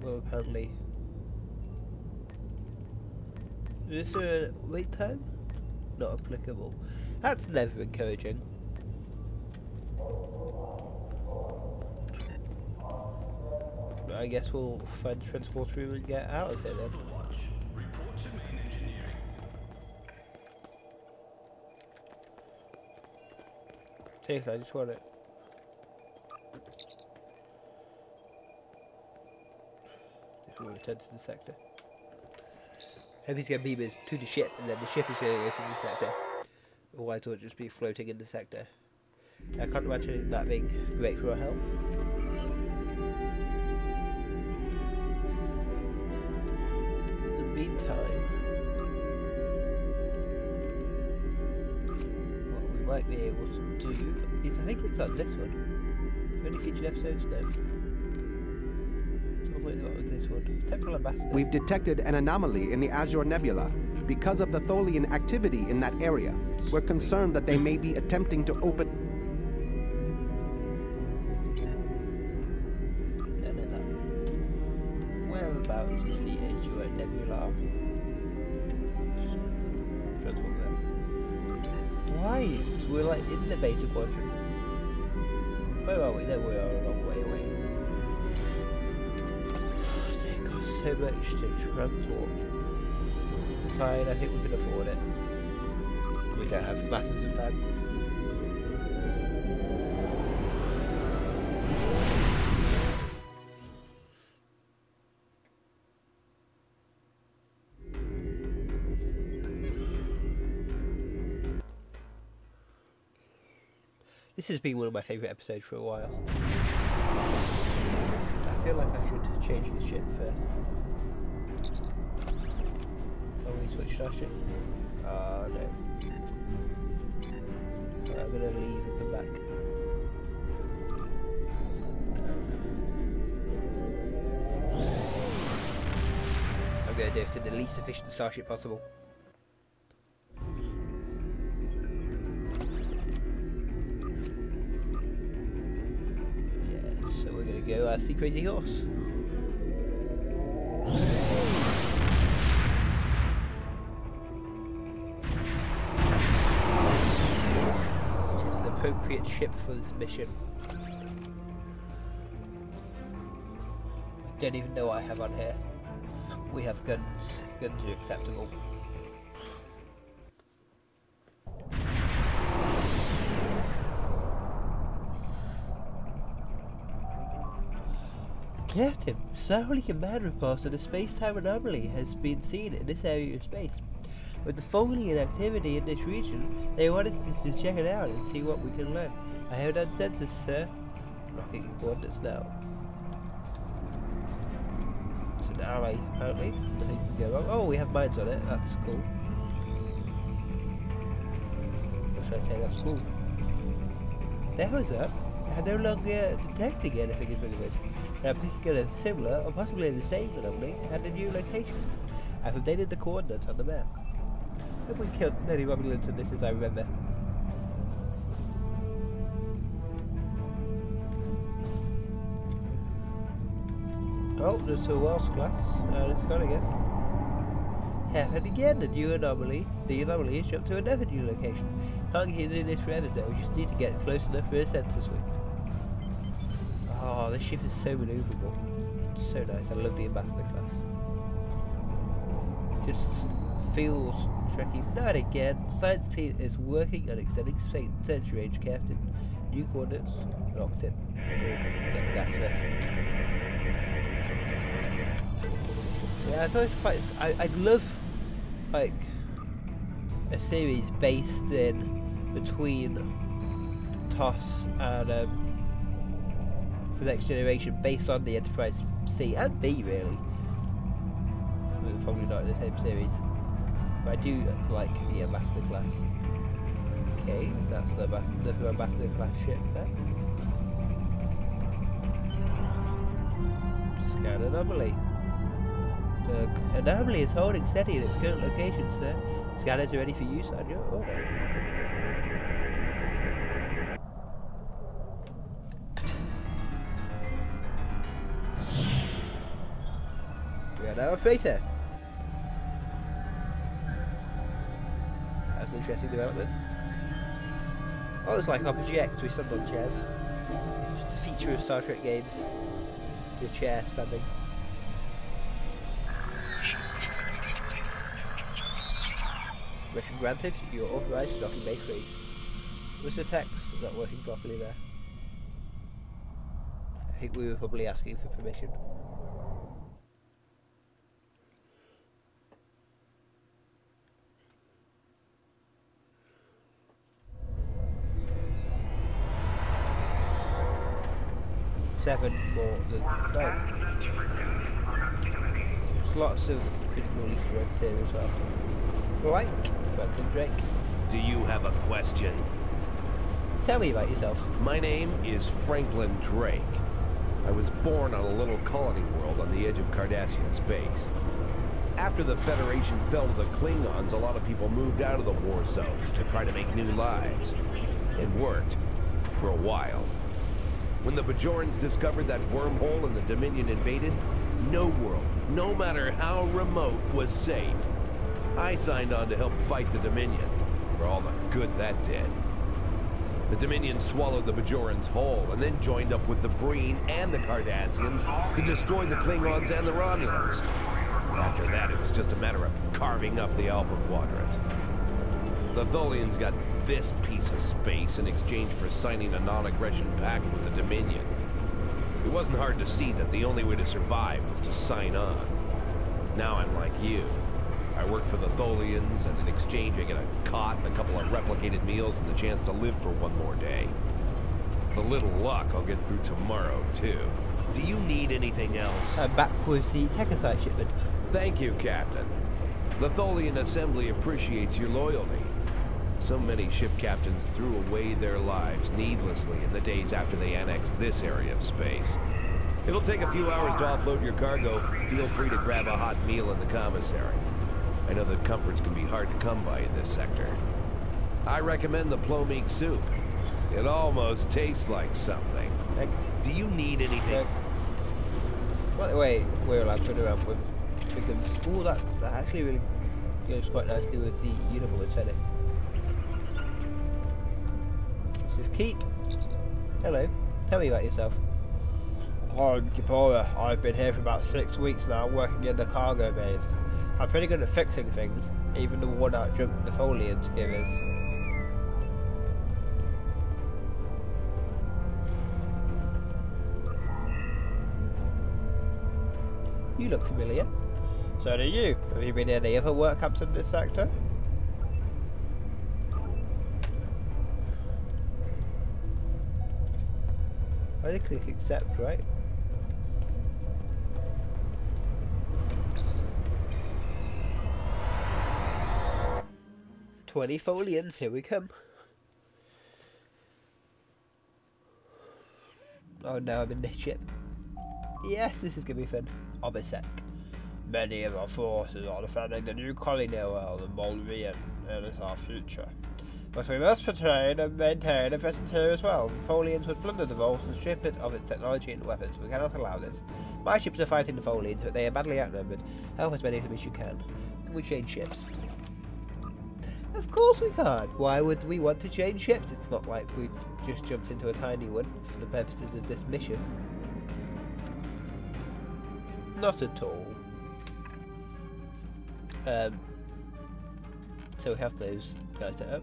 will apparently. Is there a wait time? Not applicable. That's never encouraging. But I guess we'll find the transport room and get out of here then. Seriously, I just want it. Just want to return to the sector. Hope he's going to beam us to the ship, and then the ship is going to go to the sector. Otherwise it'll just be floating in the sector. I can't imagine that being great for our health. In the meantime, what we might be able to do is, I think it's on this one. Any featured episodes? No. This one. Temporal Ambassador. We've detected an anomaly in the Azure Nebula. Because of the Tholian activity in that area, we're concerned that they may be attempting to open... Whereabouts is the Azure Nebula? Transport there. Why? We're like in the beta quadrant. Where are we? There we are, a long way away. So much to transport. Fine, I think we can afford it. We don't have masses of time. This has been one of my favourite episodes for a while. I feel like I should change the ship first. Oh, we switched our ship. Oh no. I'm gonna leave and come back. I'm gonna do it in the least efficient starship possible. Yeah, so we're gonna go as the Crazy Horse. Appropriate ship for this mission. I don't even know what I have on here. We have guns. Guns are acceptable. Captain, Starly Command reports that a space-time anomaly has been seen in this area of space. With the Tholian activity in this region, they wanted us to check it out and see what we can learn. I have done sensors, sir. Rocking coordinates now. It's an ally, apparently. Nothing can go wrong. Oh, we have mines on it. That's cool. should I say? That's cool. There was up. I'm no longer detecting anything is really good. I'm thinking of similar, or possibly the same anomaly, at a new location. I've updated the coordinates on the map. Have we killed many Romulans in this as I remember? Oh, there's a Welsh class, and it's gone again. Happened again, the new anomaly. The anomaly has jumped to another new location. Can't keep doing this forever, so we just need to get close enough for a sensor swing. Oh, this ship is so maneuverable. It's so nice. I love the ambassador class. Just feels tricky. Not again. Science team is working on extending sensor range. Captain. New coordinates. Locked in. Get the gas vessel. Yeah, it's always quite. I'd love like a series based in between TOS and the Next Generation, based on the Enterprise C and B, really. Well, probably not in the same series, but I do like the Ambassador class. Okay, that's the Ambassador class ship there. Scan anomaly. The anomaly is holding steady in its current location, sir. Scanners are ready for use on your order. We are now a freighter. That's an interesting development. Oh, it's like our project, we stand on chairs. Just a feature of Star Trek games. Your chair standing. Permission granted, you are authorized to dock in Bay 3. Was the text not working properly there? I think we were probably asking for permission. Seven more than 9. There's lots of critical Easter eggs here as well. Right, Franklin Drake. Do you have a question? Tell me about yourself. My name is Franklin Drake. I was born on a little colony world on the edge of Cardassian space. After the Federation fell to the Klingons, a lot of people moved out of the war zones to try to make new lives. It worked. For a while. When the Bajorans discovered that wormhole and the Dominion invaded, no world, no matter how remote, was safe. I signed on to help fight the Dominion, for all the good that did. The Dominion swallowed the Bajorans whole, and then joined up with the Breen and the Cardassians to destroy the Klingons and the Romulans. After that, it was just a matter of carving up the Alpha Quadrant. The Tholians got this piece of space in exchange for signing a non-aggression pact with the Dominion. It wasn't hard to see that the only way to survive was to sign on. Now I'm like you. I work for the Tholians, and in exchange I get a cot and a couple of replicated meals and the chance to live for one more day. With a little luck, I'll get through tomorrow, too. Do you need anything else? I'm back with the Techosite shipment. Thank you, Captain. The Tholian Assembly appreciates your loyalty. So many ship captains threw away their lives needlessly in the days after they annexed this area of space. It'll take a few hours to offload your cargo. Feel free to grab a hot meal in the commissary. I know that comforts can be hard to come by in this sector. I recommend the plomeek soup. It almost tastes like something. Thanks. Do you need anything? By the way, we're allowed to run around with because all that actually really goes quite nicely with the uniform and setting. This is Keep. Hello. Tell me about yourself. I'm Kipora. I've been here for about 6 weeks now, working in the cargo bays. I'm pretty good at fixing things, even the worn-out junk the Tholians give us. You look familiar. So do you. Have you been in any other work camps in this sector? I did click accept, right? "20 Tholians, here we come." Oh no, I'm in this ship. Yes, this is gonna be fun. Of a sec. Many of our forces are defending the new colony world of Molrian, and it's our future. But we must retain and maintain a presence here as well. The Folians would plunder the vault and strip it of its technology and weapons. We cannot allow this. My ships are fighting the Folians, but they are badly outnumbered. Help as many of them as you can. Can we change ships? Of course we can't. Why would we want to change ships? It's not like we just jumped into a tiny one for the purposes of this mission. Not at all. So we have those guys set up.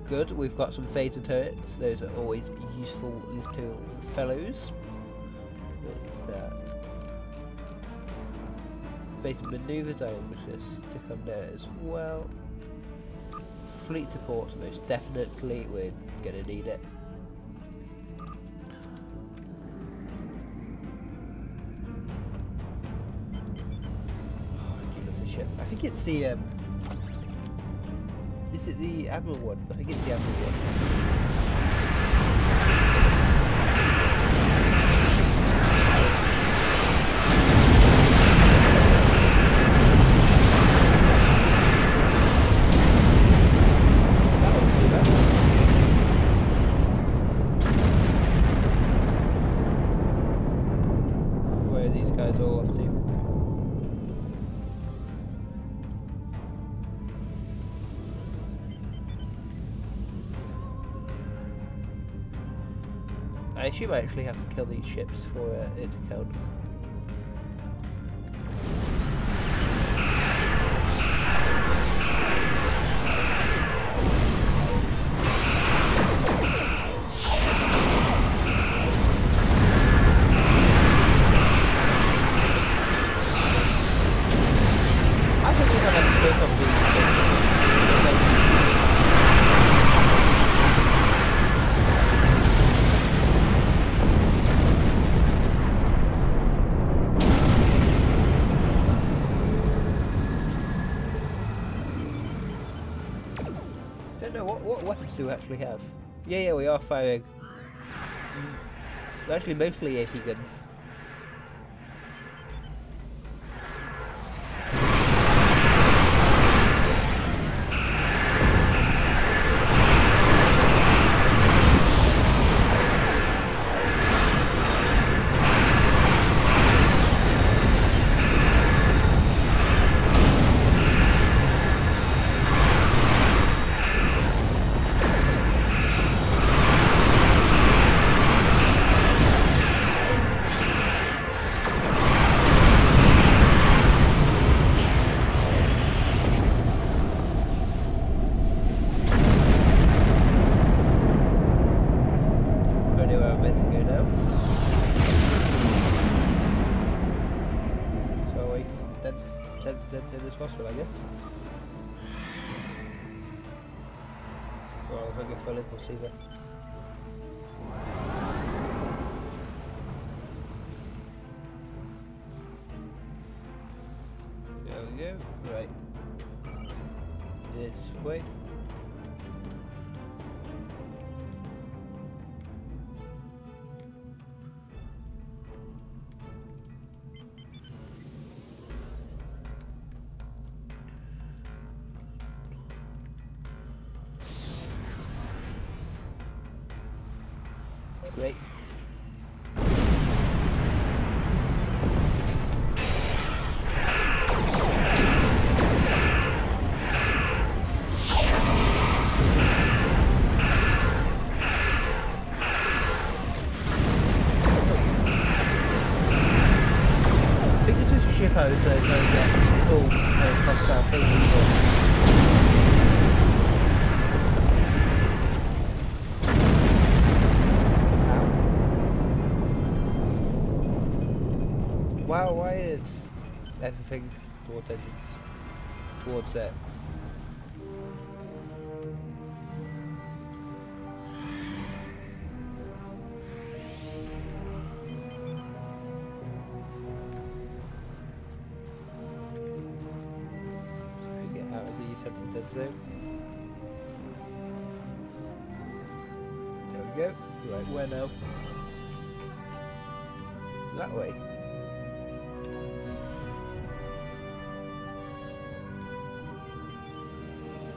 Good, we've got some phaser turrets. Those are always useful little fellows. Basic manoeuvre zone, which is to come there as well. Fleet support, most definitely, we're gonna need it. Ship. I think it's the is it the Admiral one? I think it's the Admiral one. Where are these guys all off to? I assume I actually have to kill these ships for it to count. I think we have to take on these. What weapons do we actually have? Yeah, we are firing. They're actually mostly AT guns. Possible, I guess. Well, if I get full in, we'll see that. There we go. Right. This way. Great. I think this was a ship I was going to get full hostile things for. Wow, why is everything towards engines? Towards it. Get out of the sensitive dead zone. There we go. Right, where now? that way.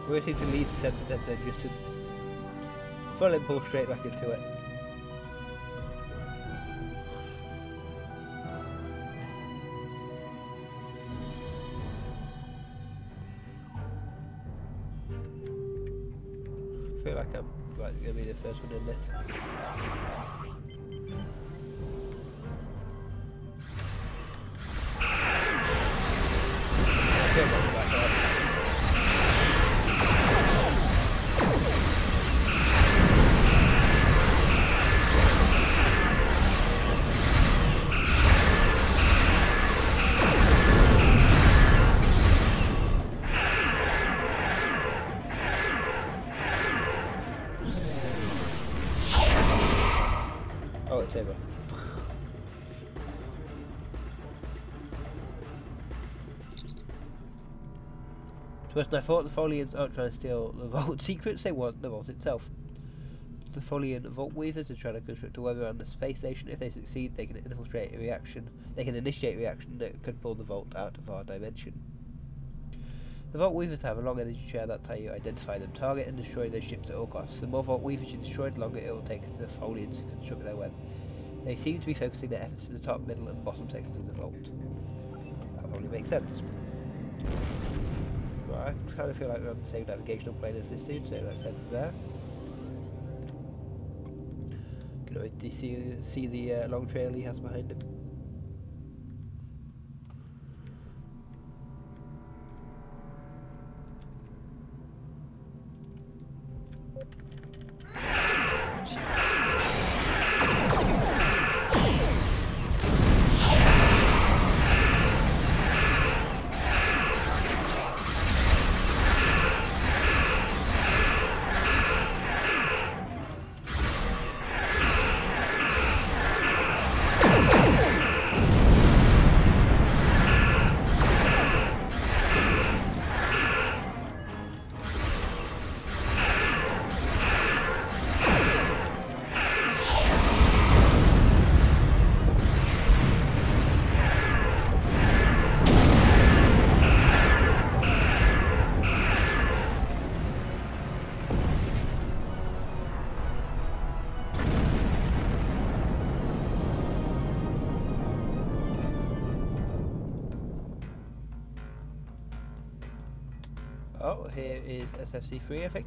We're going to leave the sensor dead zone just to full impulse straight back into it. I feel like I'm going to be the first one in this. Oh, it's over. To us, I thought the Folians aren't trying to steal the vault secrets, they want the vault itself. The Folian Vault Weavers are trying to construct a web around the space station. If they succeed, they can infiltrate a reaction. They can initiate a reaction that could pull the vault out of our dimension. The Vault Weavers have a long energy trail, that's how you identify them. Target and destroy those ships at all costs. The more Vault Weavers you destroy, the longer it will take for the Folians to construct their web. They seem to be focusing their efforts in the top, middle and bottom sections of the vault. That probably makes sense. Well, I kind of feel like we're on the same navigational plane as this dude, so let's head there. You can already see the long trail he has behind him. Oh, here is SFC3, I think.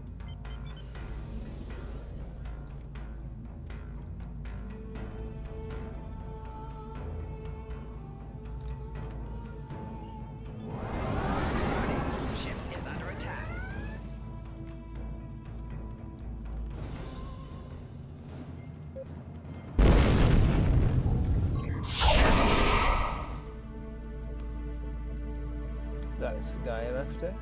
Ship is under attack. That is the guy I'm after.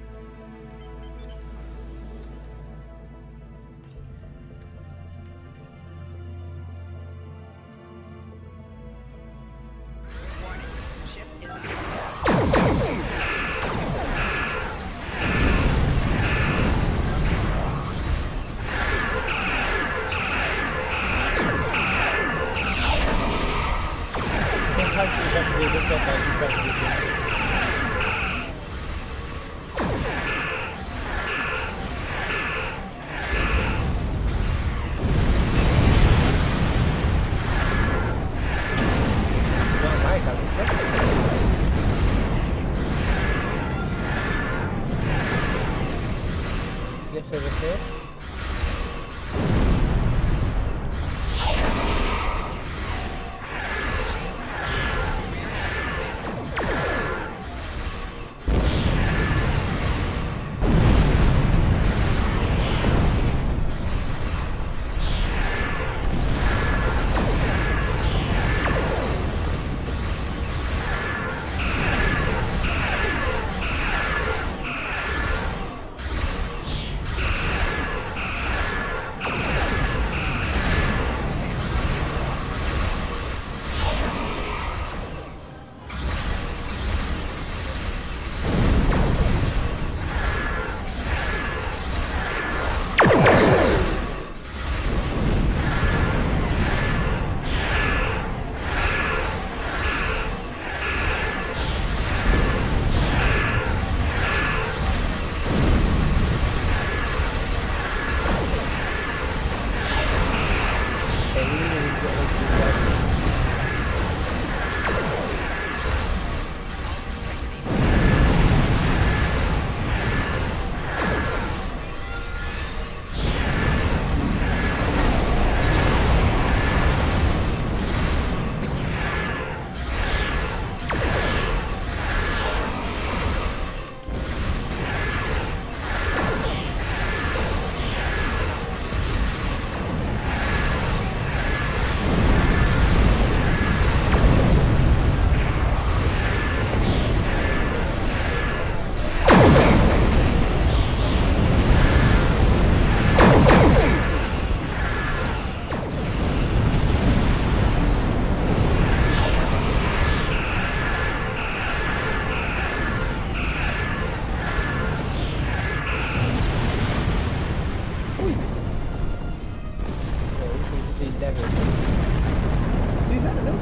Warning. Ship is under attack. Sometimes you have to do this, sometimes you can't do this. Yes, over here.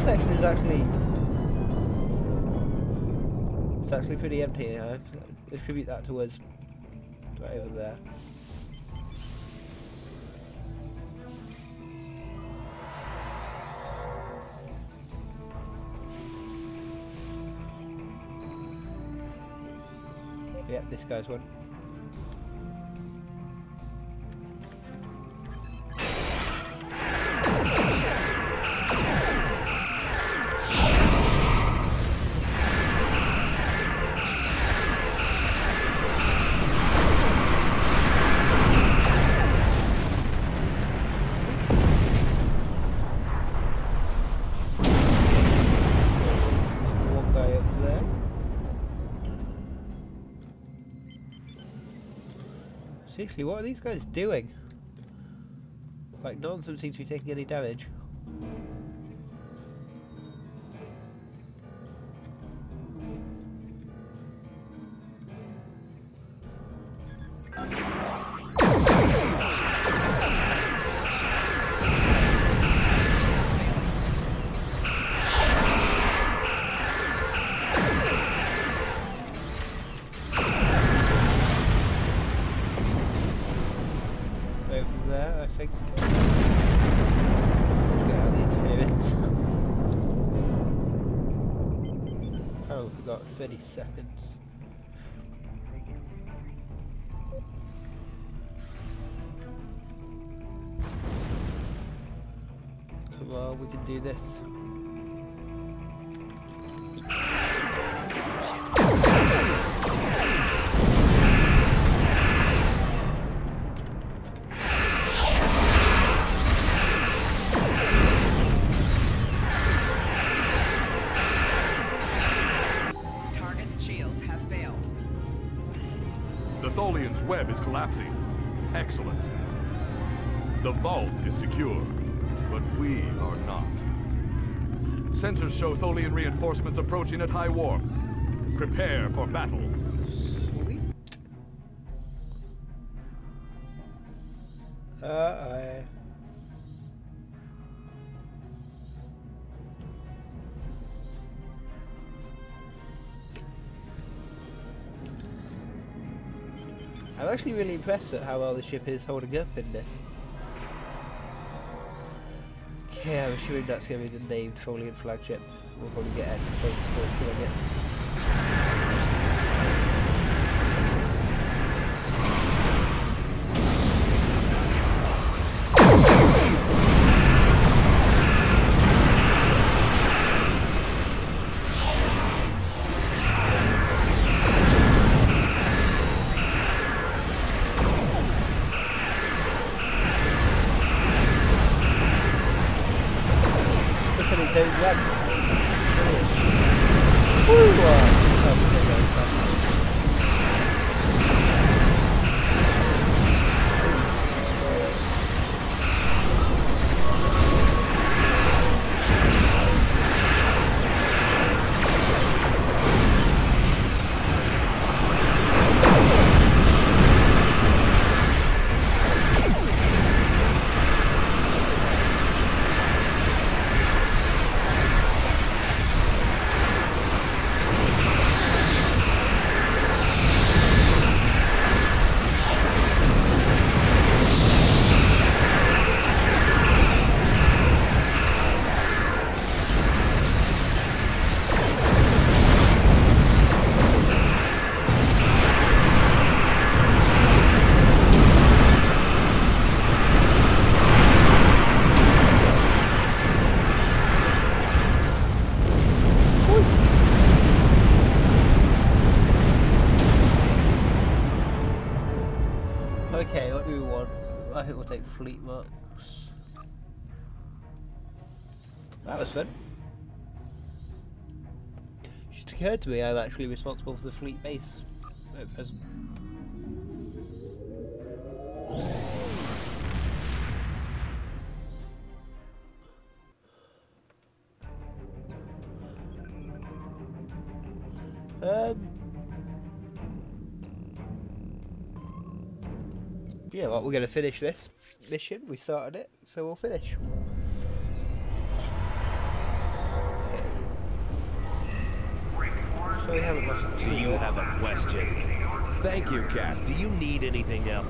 section is actually... It's actually pretty empty. I attribute that to us. Right over there. Yeah, this guy's one. One guy up there. Seriously, what are these guys doing? Like, none of them seem to be taking any damage. Over there, I think. Get out of the interference. Oh, we got 30 seconds. Come on, we can do this. Target's shields have failed. The Tholian's web is collapsing. Excellent. The vault is secure, but we are not. Sensors show Tholian reinforcements approaching at high warp. Prepare for battle. Sweet. I'm actually really impressed at how well the ship is holding up in this. Yeah, I'm assuming that's going to be the named Tholian flagship. We'll probably get close to killing it. Look at it going red. Okay, what do we want? I think we'll take fleet marks. That was fun. It just occurred to me I'm actually responsible for the fleet base at present. Yeah, well, we're going to finish this mission. We started it, so we'll finish. So we haven't lost Do you have a question? Thank you, Cap. Do you need anything else?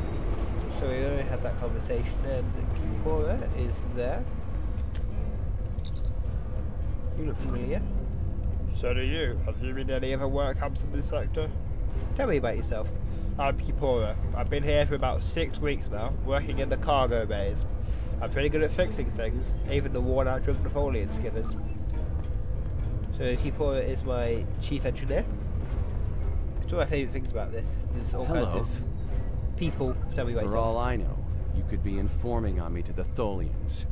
So we already had that conversation, and Cora is there. You look familiar. So do you. Have you been any other work camps in this sector? Tell me about yourself. I'm Kipora. I've been here for about 6 weeks now, working in the cargo bays. I'm pretty good at fixing things, even the worn-out drunk Napoleon skimmers. So Kipora is my chief engineer. It's one of my favourite things about this. There's all kinds of people. Tell me about For yourself. all I know, you could be informing on me to the Tholians.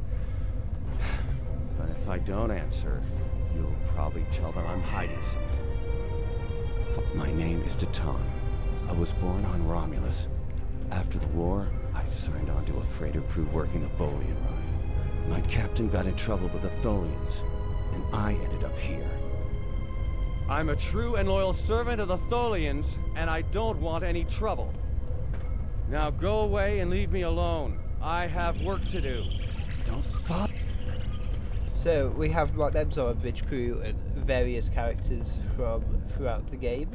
But if I don't answer, you'll probably tell them I'm hiding something. My name is Titan. I was born on Romulus. After the war, I signed on to a freighter crew working the Bolian run. My captain got in trouble with the Tholians, and I ended up here. I'm a true and loyal servant of the Tholians, and I don't want any trouble. Now go away and leave me alone. I have work to do. Don't bother. So we have like them sort of bridge crew and various characters from throughout the game.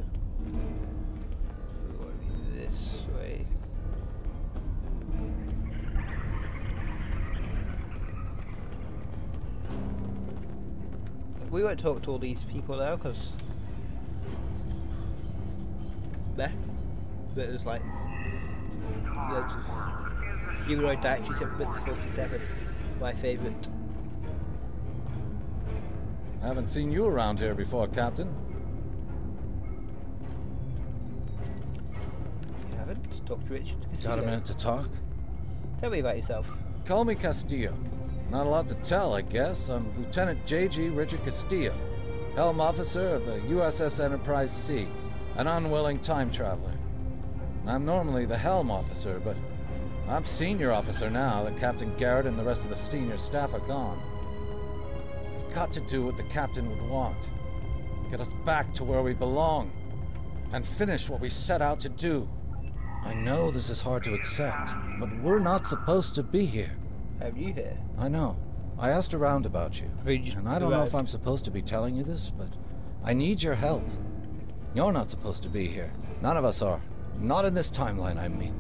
This way. We won't talk to all these people now because but there's like loads of humanoid dietary supplements. 47, my favourite. I haven't seen you around here before, Captain. You haven't? Dr. Richard? Got a minute to talk? Tell me about yourself. Call me Castillo. Not a lot to tell, I guess. I'm Lieutenant J.G. Richard Castillo, Helm Officer of the USS Enterprise C, an unwilling time traveler. I'm normally the Helm Officer, but I'm Senior Officer now that Captain Garrett and the rest of the senior staff are gone. We've got to do what the Captain would want. Get us back to where we belong, and finish what we set out to do. I know this is hard to accept, but we're not supposed to be here. I'm new here. I know. I asked around about you. And I don't know if Around. I'm supposed to be telling you this, but I need your help. You're not supposed to be here. None of us are. Not in this timeline, I mean.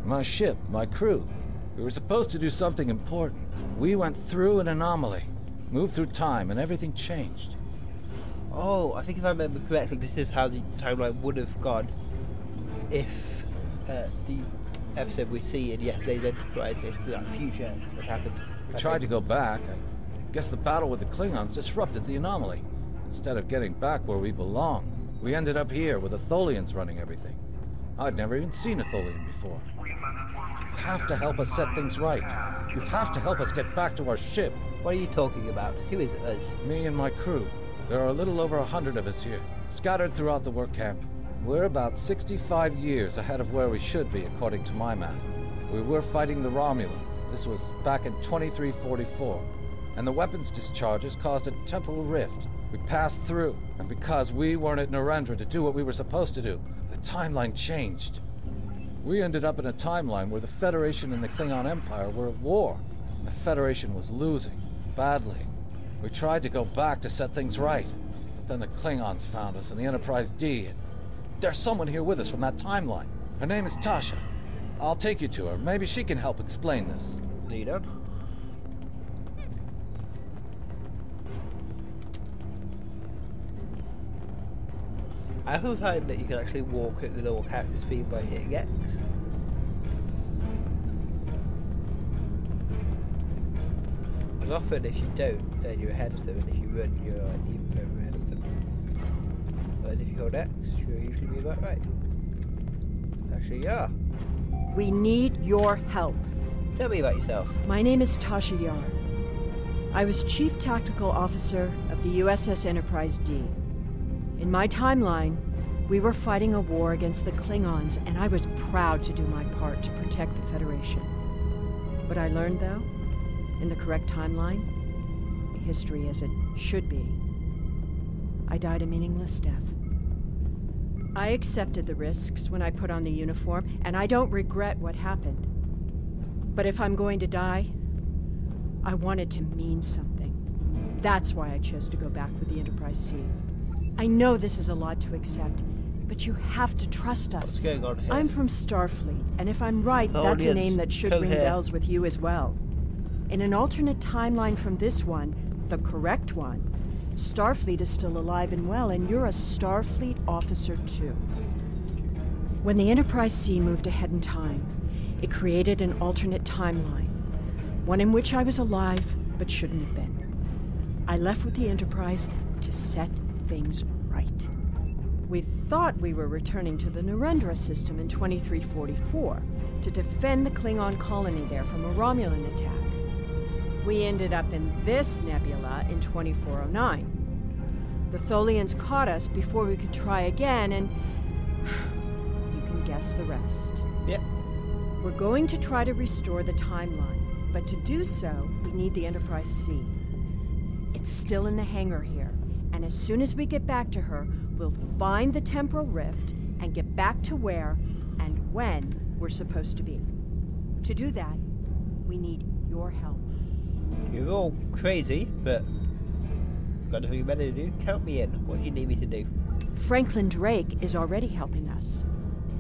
My ship, my crew. We were supposed to do something important. We went through an anomaly, moved through time, and everything changed. Oh, I think if I remember correctly, this is how the timeline would have gone if the episode we see in yesterday's Enterprise, if that future had happened. We tried to go back. I guess the battle with the Klingons disrupted the anomaly. Instead of getting back where we belong, we ended up here with the Tholians running everything. I'd never even seen a Tholian before. You have to help us set things right. You have to help us get back to our ship. What are you talking about? Who is us? Me and my crew. There are a little over 100 of us here, scattered throughout the work camp. We're about 65 years ahead of where we should be, according to my math. We were fighting the Romulans. This was back in 2344. And the weapons discharges caused a temporal rift. We passed through, and because we weren't at Narendra to do what we were supposed to do, the timeline changed. We ended up in a timeline where the Federation and the Klingon Empire were at war. And the Federation was losing, badly. We tried to go back to set things right, but then the Klingons found us and the Enterprise D, and there's someone here with us from that timeline. Her name is Tasha. I'll take you to her. Maybe she can help explain this. No, you don't. I often find that you can actually walk at the normal character speed by hitting X. And often if you don't, then you're ahead of them, and if you run, you're even further ahead of them. Whereas if you hold X, you'll usually be about right. Actually, yeah. We need your help. Tell me about yourself. My name is Tasha Yar. I was Chief Tactical Officer of the USS Enterprise D. In my timeline, we were fighting a war against the Klingons, and I was proud to do my part to protect the Federation. What I learned, though, in the correct timeline, history as it should be, I died a meaningless death. I accepted the risks when I put on the uniform, and I don't regret what happened. But if I'm going to die, I want it to mean something. That's why I chose to go back with the Enterprise C. I know this is a lot to accept, but you have to trust us. What's going on here? I'm from Starfleet, and if I'm right, that's a name that should ring bells with you as well. In an alternate timeline from this one, the correct one, Starfleet is still alive and well, and you're a Starfleet officer too. When the Enterprise C moved ahead in time, it created an alternate timeline, one in which I was alive but shouldn't have been. I left with the Enterprise to set things right. We thought we were returning to the Narendra system in 2344 to defend the Klingon colony there from a Romulan attack. We ended up in this nebula in 2409. The Tholians caught us before we could try again, and you can guess the rest. Yep. We're going to try to restore the timeline, but to do so, we need the Enterprise C. It's still in the hangar here, and as soon as we get back to her, we'll find the temporal rift and get back to where and when we're supposed to be. To do that, we need your help. You're all crazy, but got nothing better to do. Count me in. What do you need me to do? Franklin Drake is already helping us.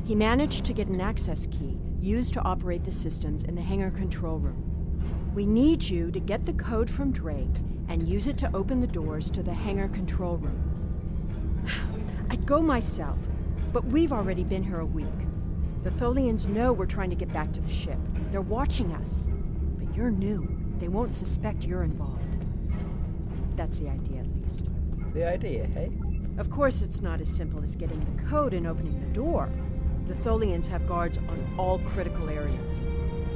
He managed to get an access key used to operate the systems in the hangar control room. We need you to get the code from Drake and use it to open the doors to the hangar control room. I'd go myself, but we've already been here a week. The Tholians know we're trying to get back to the ship. They're watching us. But you're new. They won't suspect you're involved. That's the idea, at least. The idea, hey? Of course, it's not as simple as getting the code and opening the door. The Tholians have guards on all critical areas.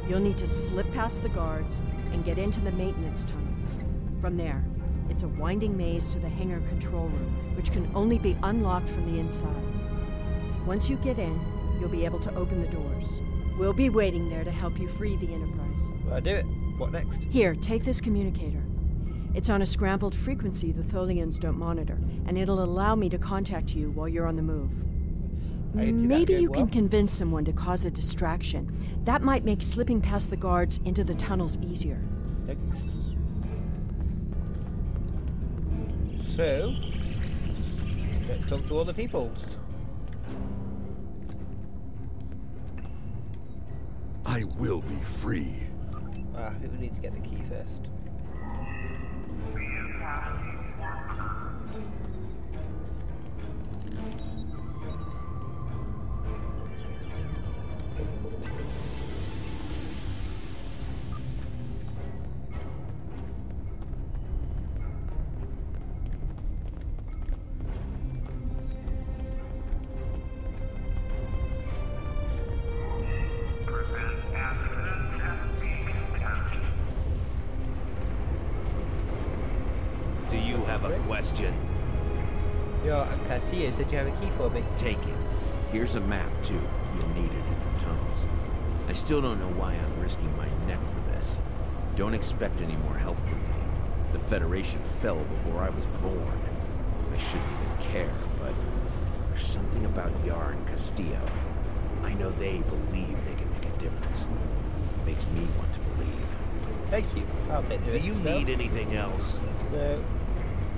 You'll need to slip past the guards and get into the maintenance tunnels. From there, it's a winding maze to the hangar control room, which can only be unlocked from the inside. Once you get in, you'll be able to open the doors. We'll be waiting there to help you free the Enterprise. Will I do it? What next? Here, take this communicator. It's on a scrambled frequency the Tholians don't monitor, and it'll allow me to contact you while you're on the move. Maybe you can convince someone to cause a distraction. That might make slipping past the guards into the tunnels easier. Thanks. So, let's talk to all the peoples. I will be free. Ah, we need to get the key first. Question. Yo, Castillo said you have a key for me. Take it. Here's a map, too. You'll need it in the tunnels. I still don't know why I'm risking my neck for this. Don't expect any more help from me. The Federation fell before I was born. I shouldn't even care, but there's something about Yar and Castillo. I know they believe they can make a difference. It makes me want to believe. Thank you. I'll take it. Do you need anything else? No.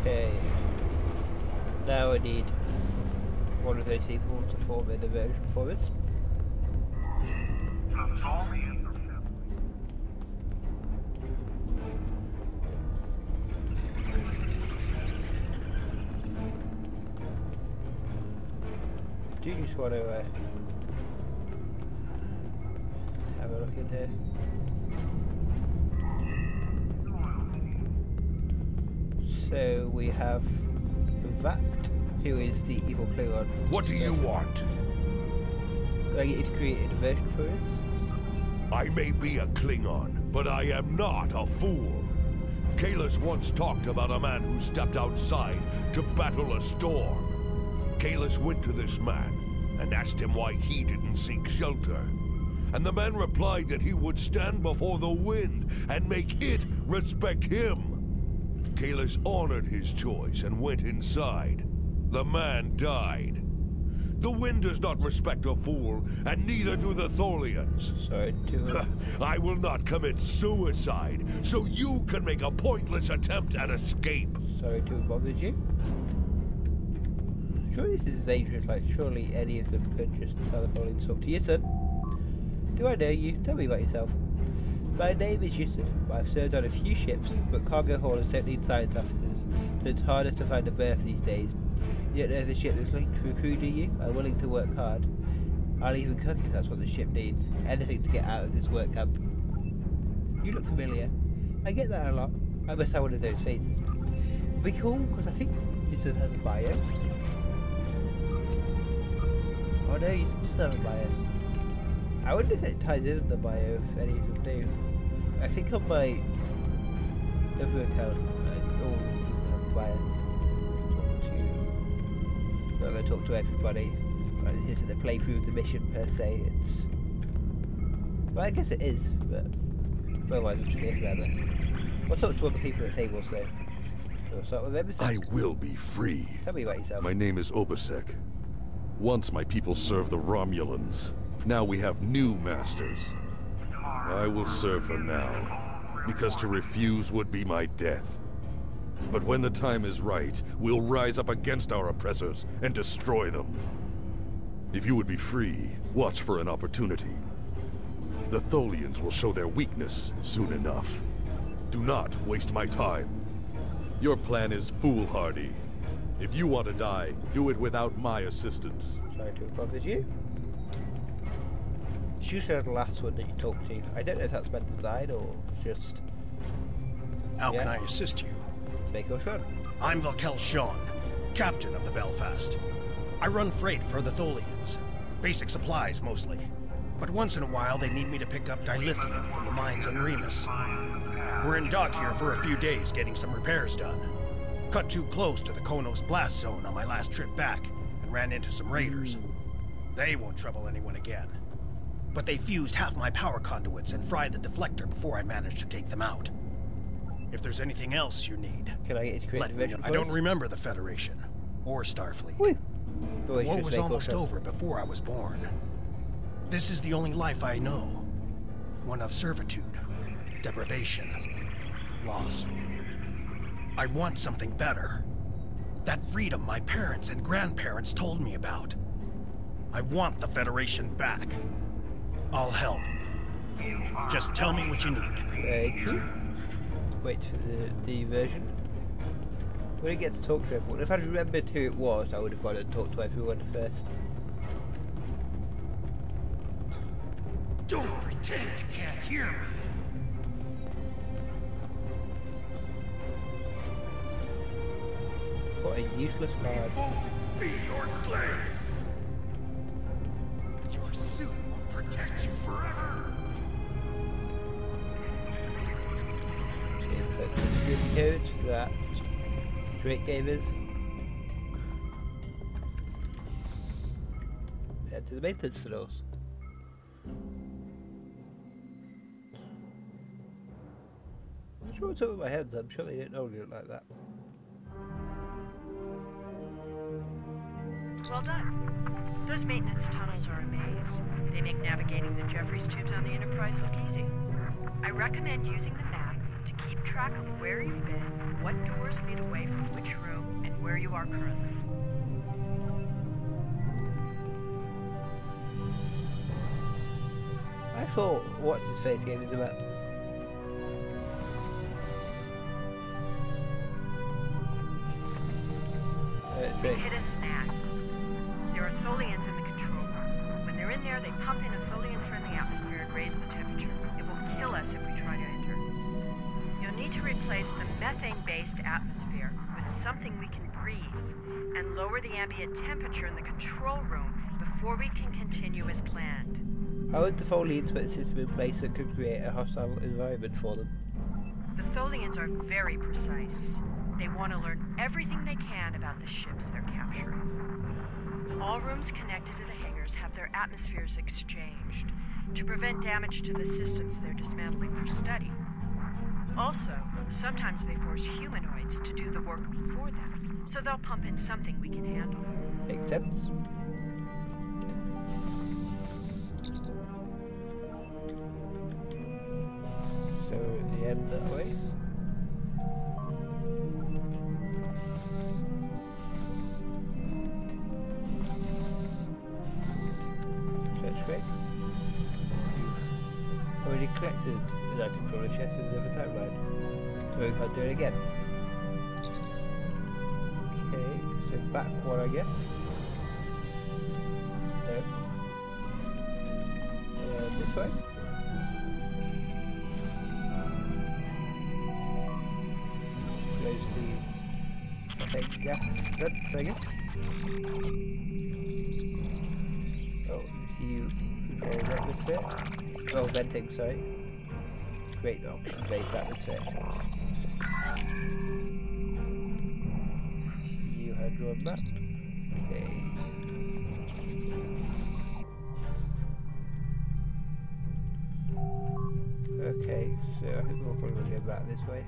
Okay. Now I need one of those people to form a diversion for us. Do you just want to have a look in here? So we have Vact, who is the evil Klingon. What do you want? Do I get you to create a diversion for us? I may be a Klingon, but I am not a fool. Kahless once talked about a man who stepped outside to battle a storm. Kahless went to this man and asked him why he didn't seek shelter. And the man replied that he would stand before the wind and make it respect him. Kahless honored his choice and went inside. The man died. The wind does not respect a fool, and neither do the Tholians. Sorry to... I will not commit suicide, so you can make a pointless attempt at escape. Sorry to have bothered you. Surely this is dangerous, like surely any of them could just telephone and talk to you, son. Do I know you? Tell me about yourself. My name is Yusuf. I've served on a few ships, but cargo haulers don't need science officers, so it's harder to find a berth these days. You don't know if the ship is linked to a crew, do you? I'm willing to work hard. I'll even cook if that's what the ship needs. Anything to get out of this work camp. You look familiar. I get that a lot. I must have one of those faces. It'd be cool, because I think Yusuf has a bio. Oh no, Yusuf doesn't have a bio. I wonder if it ties in the bio, if any of them do. I think on my other account, all people have a bio. I'm not going to talk to everybody. This isn't a playthrough of the mission per se, it's... Well, I guess it is, but... Otherwise we'll just get around there. We'll talk to all the people at the table, so... We'll start with Obasek. I will be free. Tell me about yourself. My name is Obasek. Once my people served the Romulans. Now we have new masters. I will serve them now, because to refuse would be my death. But when the time is right, we'll rise up against our oppressors and destroy them. If you would be free, watch for an opportunity. The Tholians will show their weakness soon enough. Do not waste my time. Your plan is foolhardy. If you want to die, do it without my assistance. Sorry to have bothered you. You said the last one that you talked to. I don't know if that's by design or just... How can I assist you? Make your shot. I'm Valkel Sean, captain of the Belfast. I run freight for the Tholians. Basic supplies, mostly. But once in a while, they need me to pick up dilithium from the mines on Remus. We're in dock here for a few days getting some repairs done. Cut too close to the Konos blast zone on my last trip back and ran into some raiders. They won't trouble anyone again. But they fused half my power conduits and fried the deflector before I managed to take them out. If there's anything else you need, can I get you to create let me know. I don't remember the Federation or Starfleet. The war was almost over before I was born. This is the only life I know. One of servitude, deprivation, loss. I want something better. That freedom my parents and grandparents told me about. I want the Federation back. I'll help. Just tell me what you need. Thank you. Wait for the version. When I get to talk to everyone, if I'd remembered who it was, I would have gone and talked to everyone first. Don't pretend you can't hear me. What a useless man. We won't be your slaves. Your suit will protect you forever. Input the SIM code that Drake gave us. Head to the maintenance tunnels. I'm sure what's up with my hands. I'm sure they didn't normally look like that. Well done. Those maintenance tunnels are a maze. They make navigating the Jeffries tubes on the Enterprise look easy. I recommend using the map to keep track of where you've been, what doors lead away from which room, and where you are currently. I thought what's his face gave us a map. They hit a snag. There are Tholians in the control room. When they're in there, they pump in a Tholian-friendly atmosphere and raise the temperature. It will kill us if we try to enter. You'll need to replace the methane-based atmosphere with something we can breathe and lower the ambient temperature in the control room before we can continue as planned. How would the Tholians put a system in place that could create a hostile environment for them? The Tholians are very precise. They want to learn everything they can about the ships they're capturing. All rooms connected to the hangars have their atmospheres exchanged to prevent damage to the systems they're dismantling for study. Also, sometimes they force humanoids to do the work for them, so they'll pump in something we can handle. Makes sense. So, the end that way. collected an item from a chest in the other timeline. So we can't do it again. Okay, so back one I guess. No. This way. Close the gas vents, I guess. Oh, see you controlling atmosphere. Oh, venting, sorry. Great oxygen-based atmosphere. New hydron map. Okay. Okay, so I think we'll probably go back this way.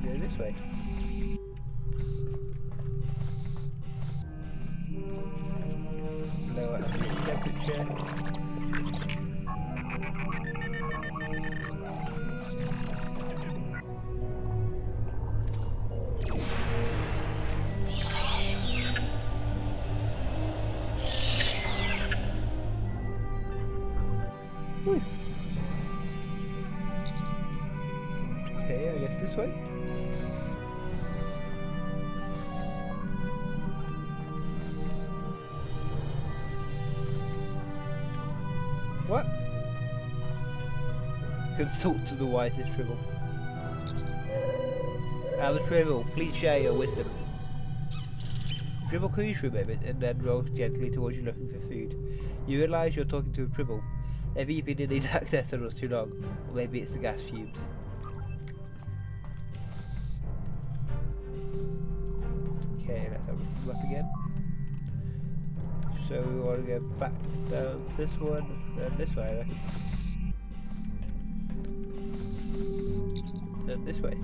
Go this way. Lower temperature. Okay, I guess this way. What? Consult to the wisest Tribble. The Tribble, please share your wisdom. Tribble cooes for a moment and then rolls gently towards you looking for food. You realise you're talking to a Tribble. Maybe you've been in these access tunnels too long, or maybe it's the gas fumes. Okay, let's have a look up again. So we want to go back down this one, then this way I reckon. Then this way.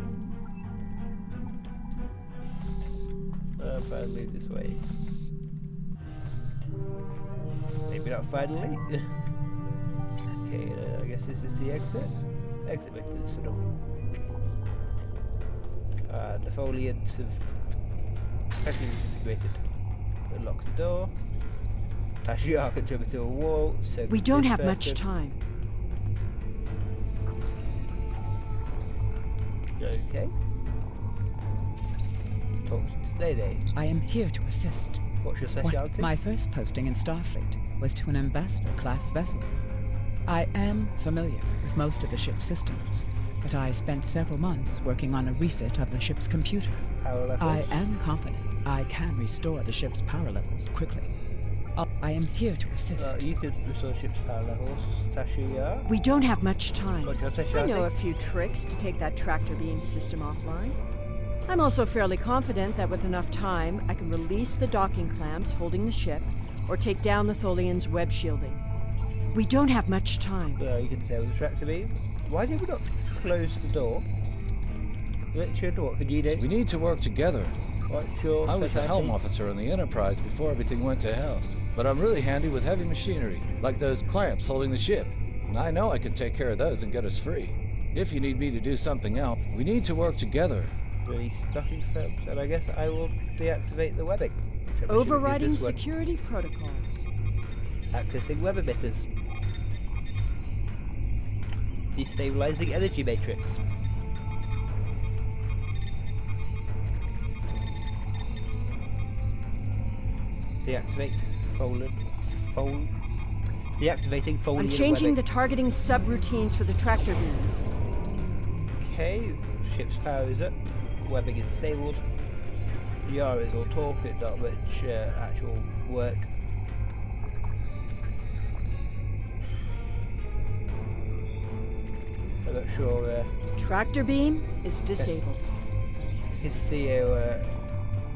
And finally this way. Maybe not finally. Okay, I guess this is the exit. Exit methods to them. The foliants have actually disintegrated. Unlock the door. Attach your arc to a wall. So we don't have much time. Okay. Talk to Day. I am here to assist. What's your specialty? My first posting in Starfleet was to an ambassador-class vessel. I am familiar with most of the ship's systems, but I spent several months working on a refit of the ship's computer. Power levels? I am confident I can restore the ship's power levels quickly. I am here to assist. You could restore ship's power levels, Tasha. We don't have much time. What's your specialty? I know a few tricks to take that tractor beam system offline. I'm also fairly confident that with enough time, I can release the docking clamps holding the ship, or take down the Tholian's web shielding. We don't have much time. You can say with the tractor beam. Why did we not close the door? Richard, what could you do? We need to work together. What's your I was the specialty? helm officer on the Enterprise before everything went to hell. But I'm really handy with heavy machinery, like those clamps holding the ship. I know I can take care of those and get us free. If you need me to do something else, we need to work together. Release docking clamps, and I guess I will deactivate the webbing. Overriding security protocols. Accessing web emitters. Destabilizing energy matrix. Deactivate Deactivating Folian I'm changing webbing. the targeting subroutines for the tractor beams. Okay, ship's power is up. Webbing is disabled. The Yara is all talk and not much actual work. I'm not sure. Tractor beam is disabled. His Theo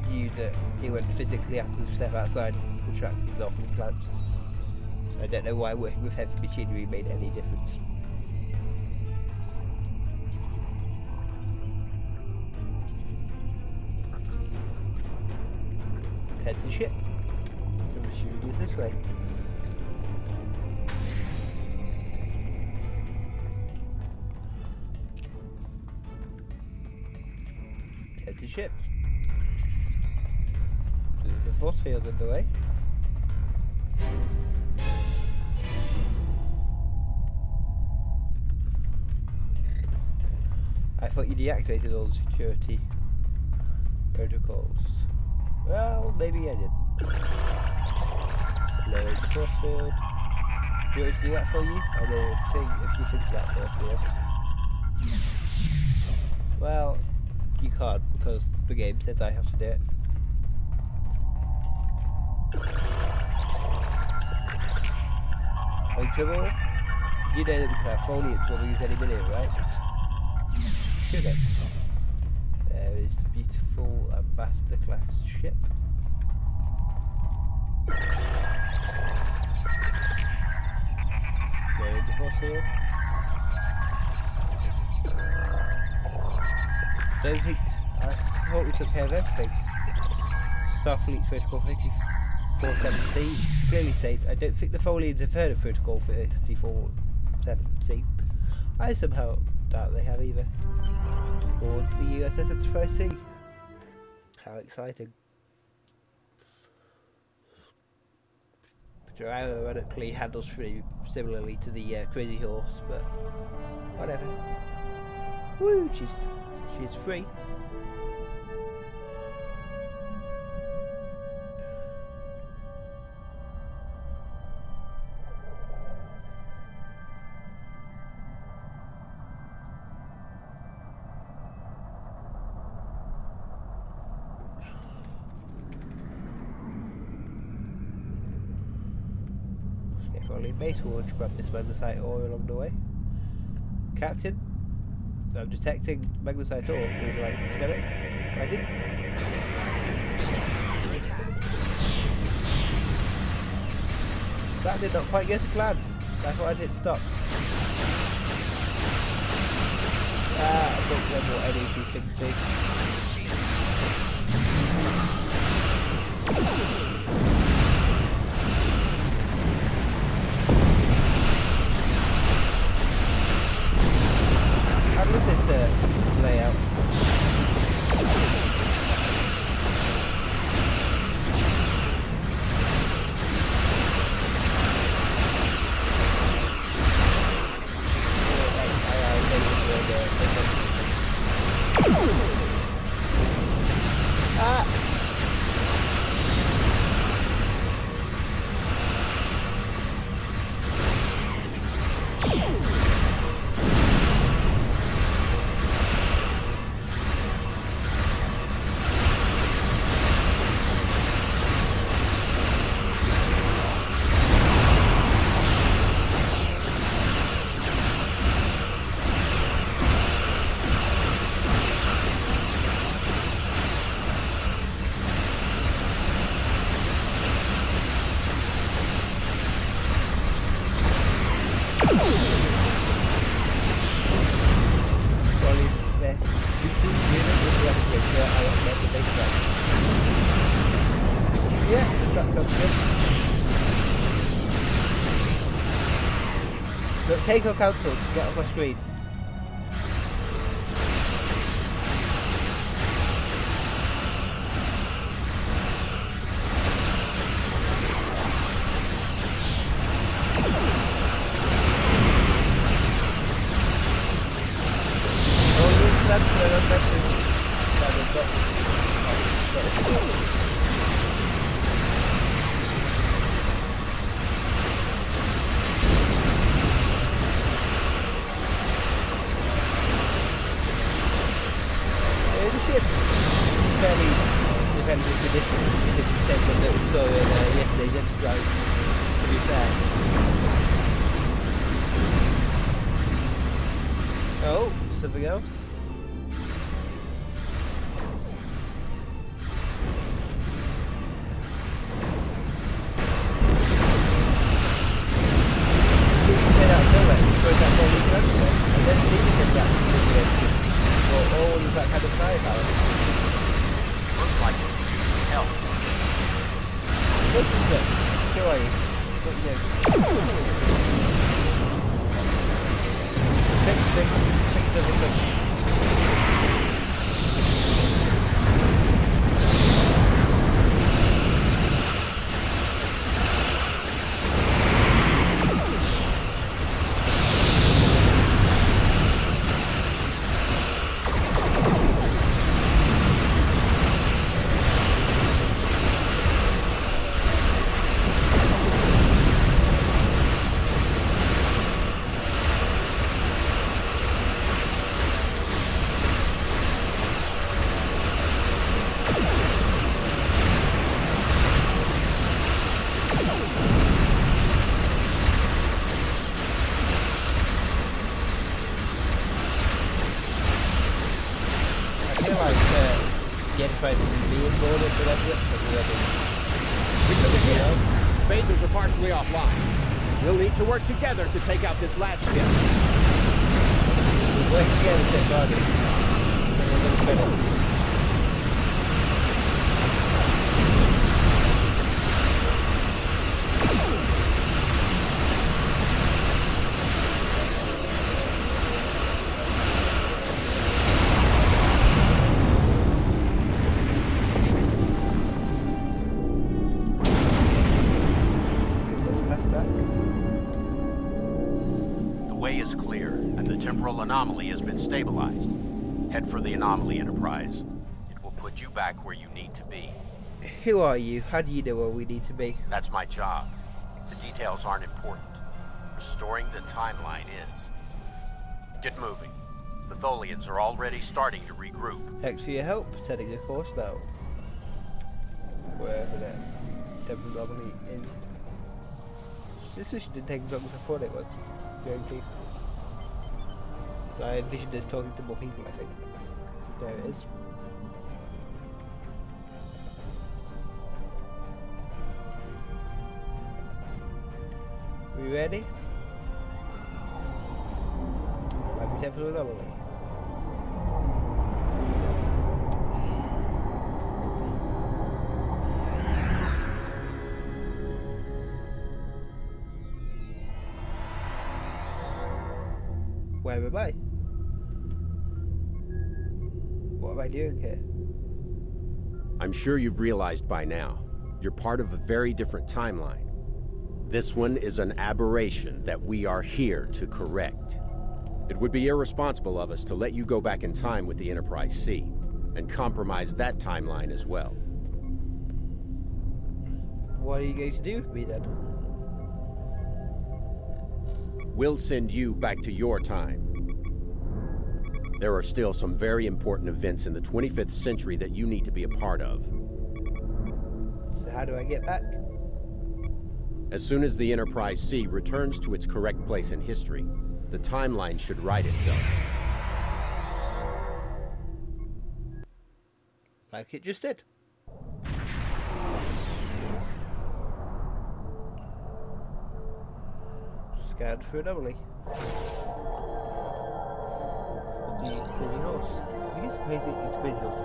knew that he went physically have to step outside the tractor and off the clamps. So I don't know why working with heavy machinery made any difference. Head to ship. I'm assuming it's this way. Head to ship. There's a force field underway. thought you deactivated all the security protocols. Well, maybe I did. Load the force field. Do you want me to do that for you? I know if you think that force field. Well, you can't because the game says I have to do it. In trouble? You know that we can have foliage troubles any minute, right? Should it? There is the beautiful Ambassador class ship. Go in the force field. Don't think I thought we took care of everything. Starfleet Protocol 5470 clearly states, I don't think the Folians have heard of Protocol 5470. I somehow doubt they have either. Board the USS Enterprise C. How exciting. Joanna ironically handles pretty similarly to the Crazy Horse, but whatever. Woo, she's free. Base will grab this magnesite ore along the way. Captain, I'm detecting magnesite ore. Would you like to scan it? I did. That did not quite go to plan. I thought I'd hit stop. I don't remember what any of these things do. I love this layout. Yeah, that sounds good. Look, take or cancel, get off my screen. Oh, something else? board up the rest of it. We took a hit. Phasers are partially offline. We'll need to work together to take out this last ship. We work together to take target. Anomaly has been stabilized. Head for the anomaly, Enterprise. It will put you back where you need to be. Who are you? How do you know where we need to be? That's my job. The details aren't important. Restoring the timeline is. Get moving. The Tholians are already starting to regroup. Thanks for your help, setting a course now. Wherever that anomaly is. This mission didn't take as long as I thought it was. Guaranteed. I envisioned us talking to more people, I think. There it is. We ready? Might be time for the anomaly. Where am I? What am I doing here? I'm sure you've realized by now, you're part of a very different timeline. This one is an aberration that we are here to correct. It would be irresponsible of us to let you go back in time with the Enterprise C, and compromise that timeline as well. What are you going to do with me then? We'll send you back to your time. There are still some very important events in the 25th century that you need to be a part of. So how do I get back? As soon as the Enterprise C returns to its correct place in history, the timeline should right itself. Like it just did. Scan for anomaly. The crazy horse. I think it's crazy horse.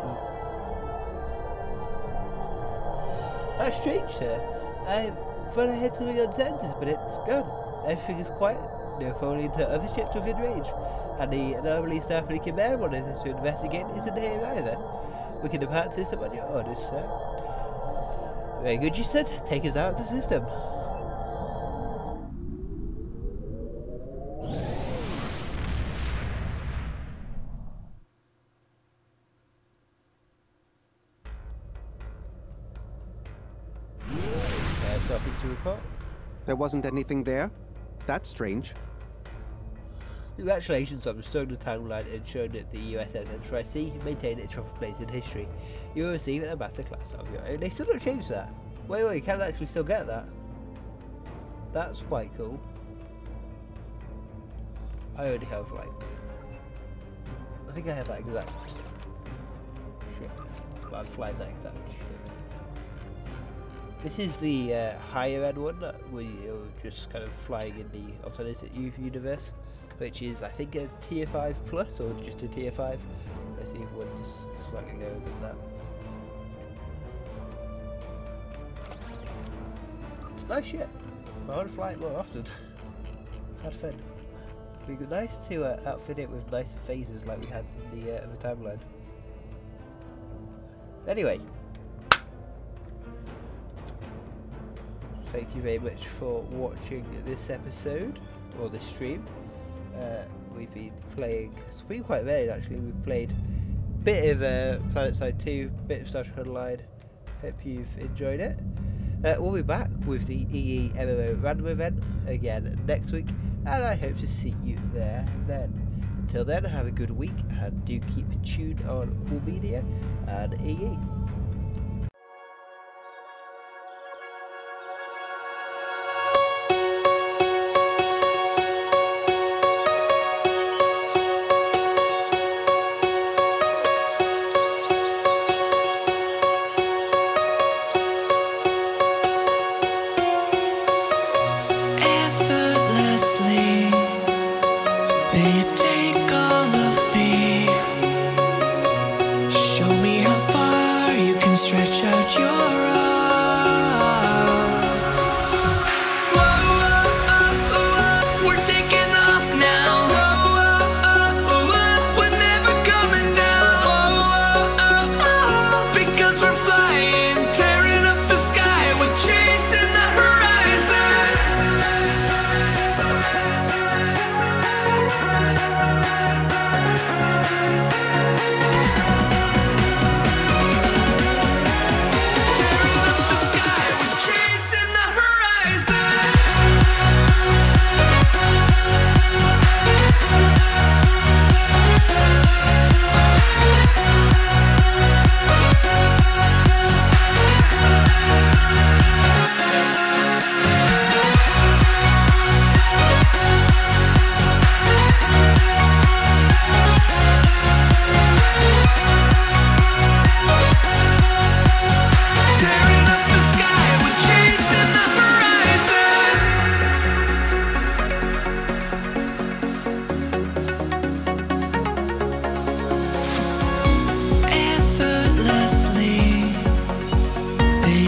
That's strange, sir. I thought I had something on sensors, but it's gone. Everything is quiet. No falling into other ships within range. And the anomaly Starfleet Command wanted us to investigate isn't here either. We can depart system on your orders, sir. Very good, you said. Take us out of the system. Nothing to report. There wasn't anything there? That's strange. Congratulations on restoring the timeline and showing that the USS Enterprise C maintained its proper place in history. You will receive a masterclass of your own. They still don't change that. Wait, you can actually still get that. That's quite cool. I already have like... I think I have that exact ship. But I'm flying that exact ship. This is the higher end one where you're just kind of flying in the alternative universe, which is I think a tier 5 plus or just a tier 5. Let's see if one's slightly lower than that. It's a nice ship. I want to fly it more often. Had fun. It'd be nice to outfit it with nicer phasers like we had in the timeline. Anyway. Thank you very much for watching this episode, or this stream. We've been playing, it's been quite varied actually. We've played a bit of Planetside 2, a bit of Star Trek Online. Hope you've enjoyed it. We'll be back with the EE MMO random event again next week, and I hope to see you there then. Until then, have a good week, and do keep tuned on Cool Media and EE. inside your eyes. Whoa, we're taking off now. We're never coming down. Because we're flying, tearing up the sky, we're chasing the horizon. Tearing up the sky, we're chasing the horizon. Tearing up the sky, we're chasing the horizon. Effortlessly, they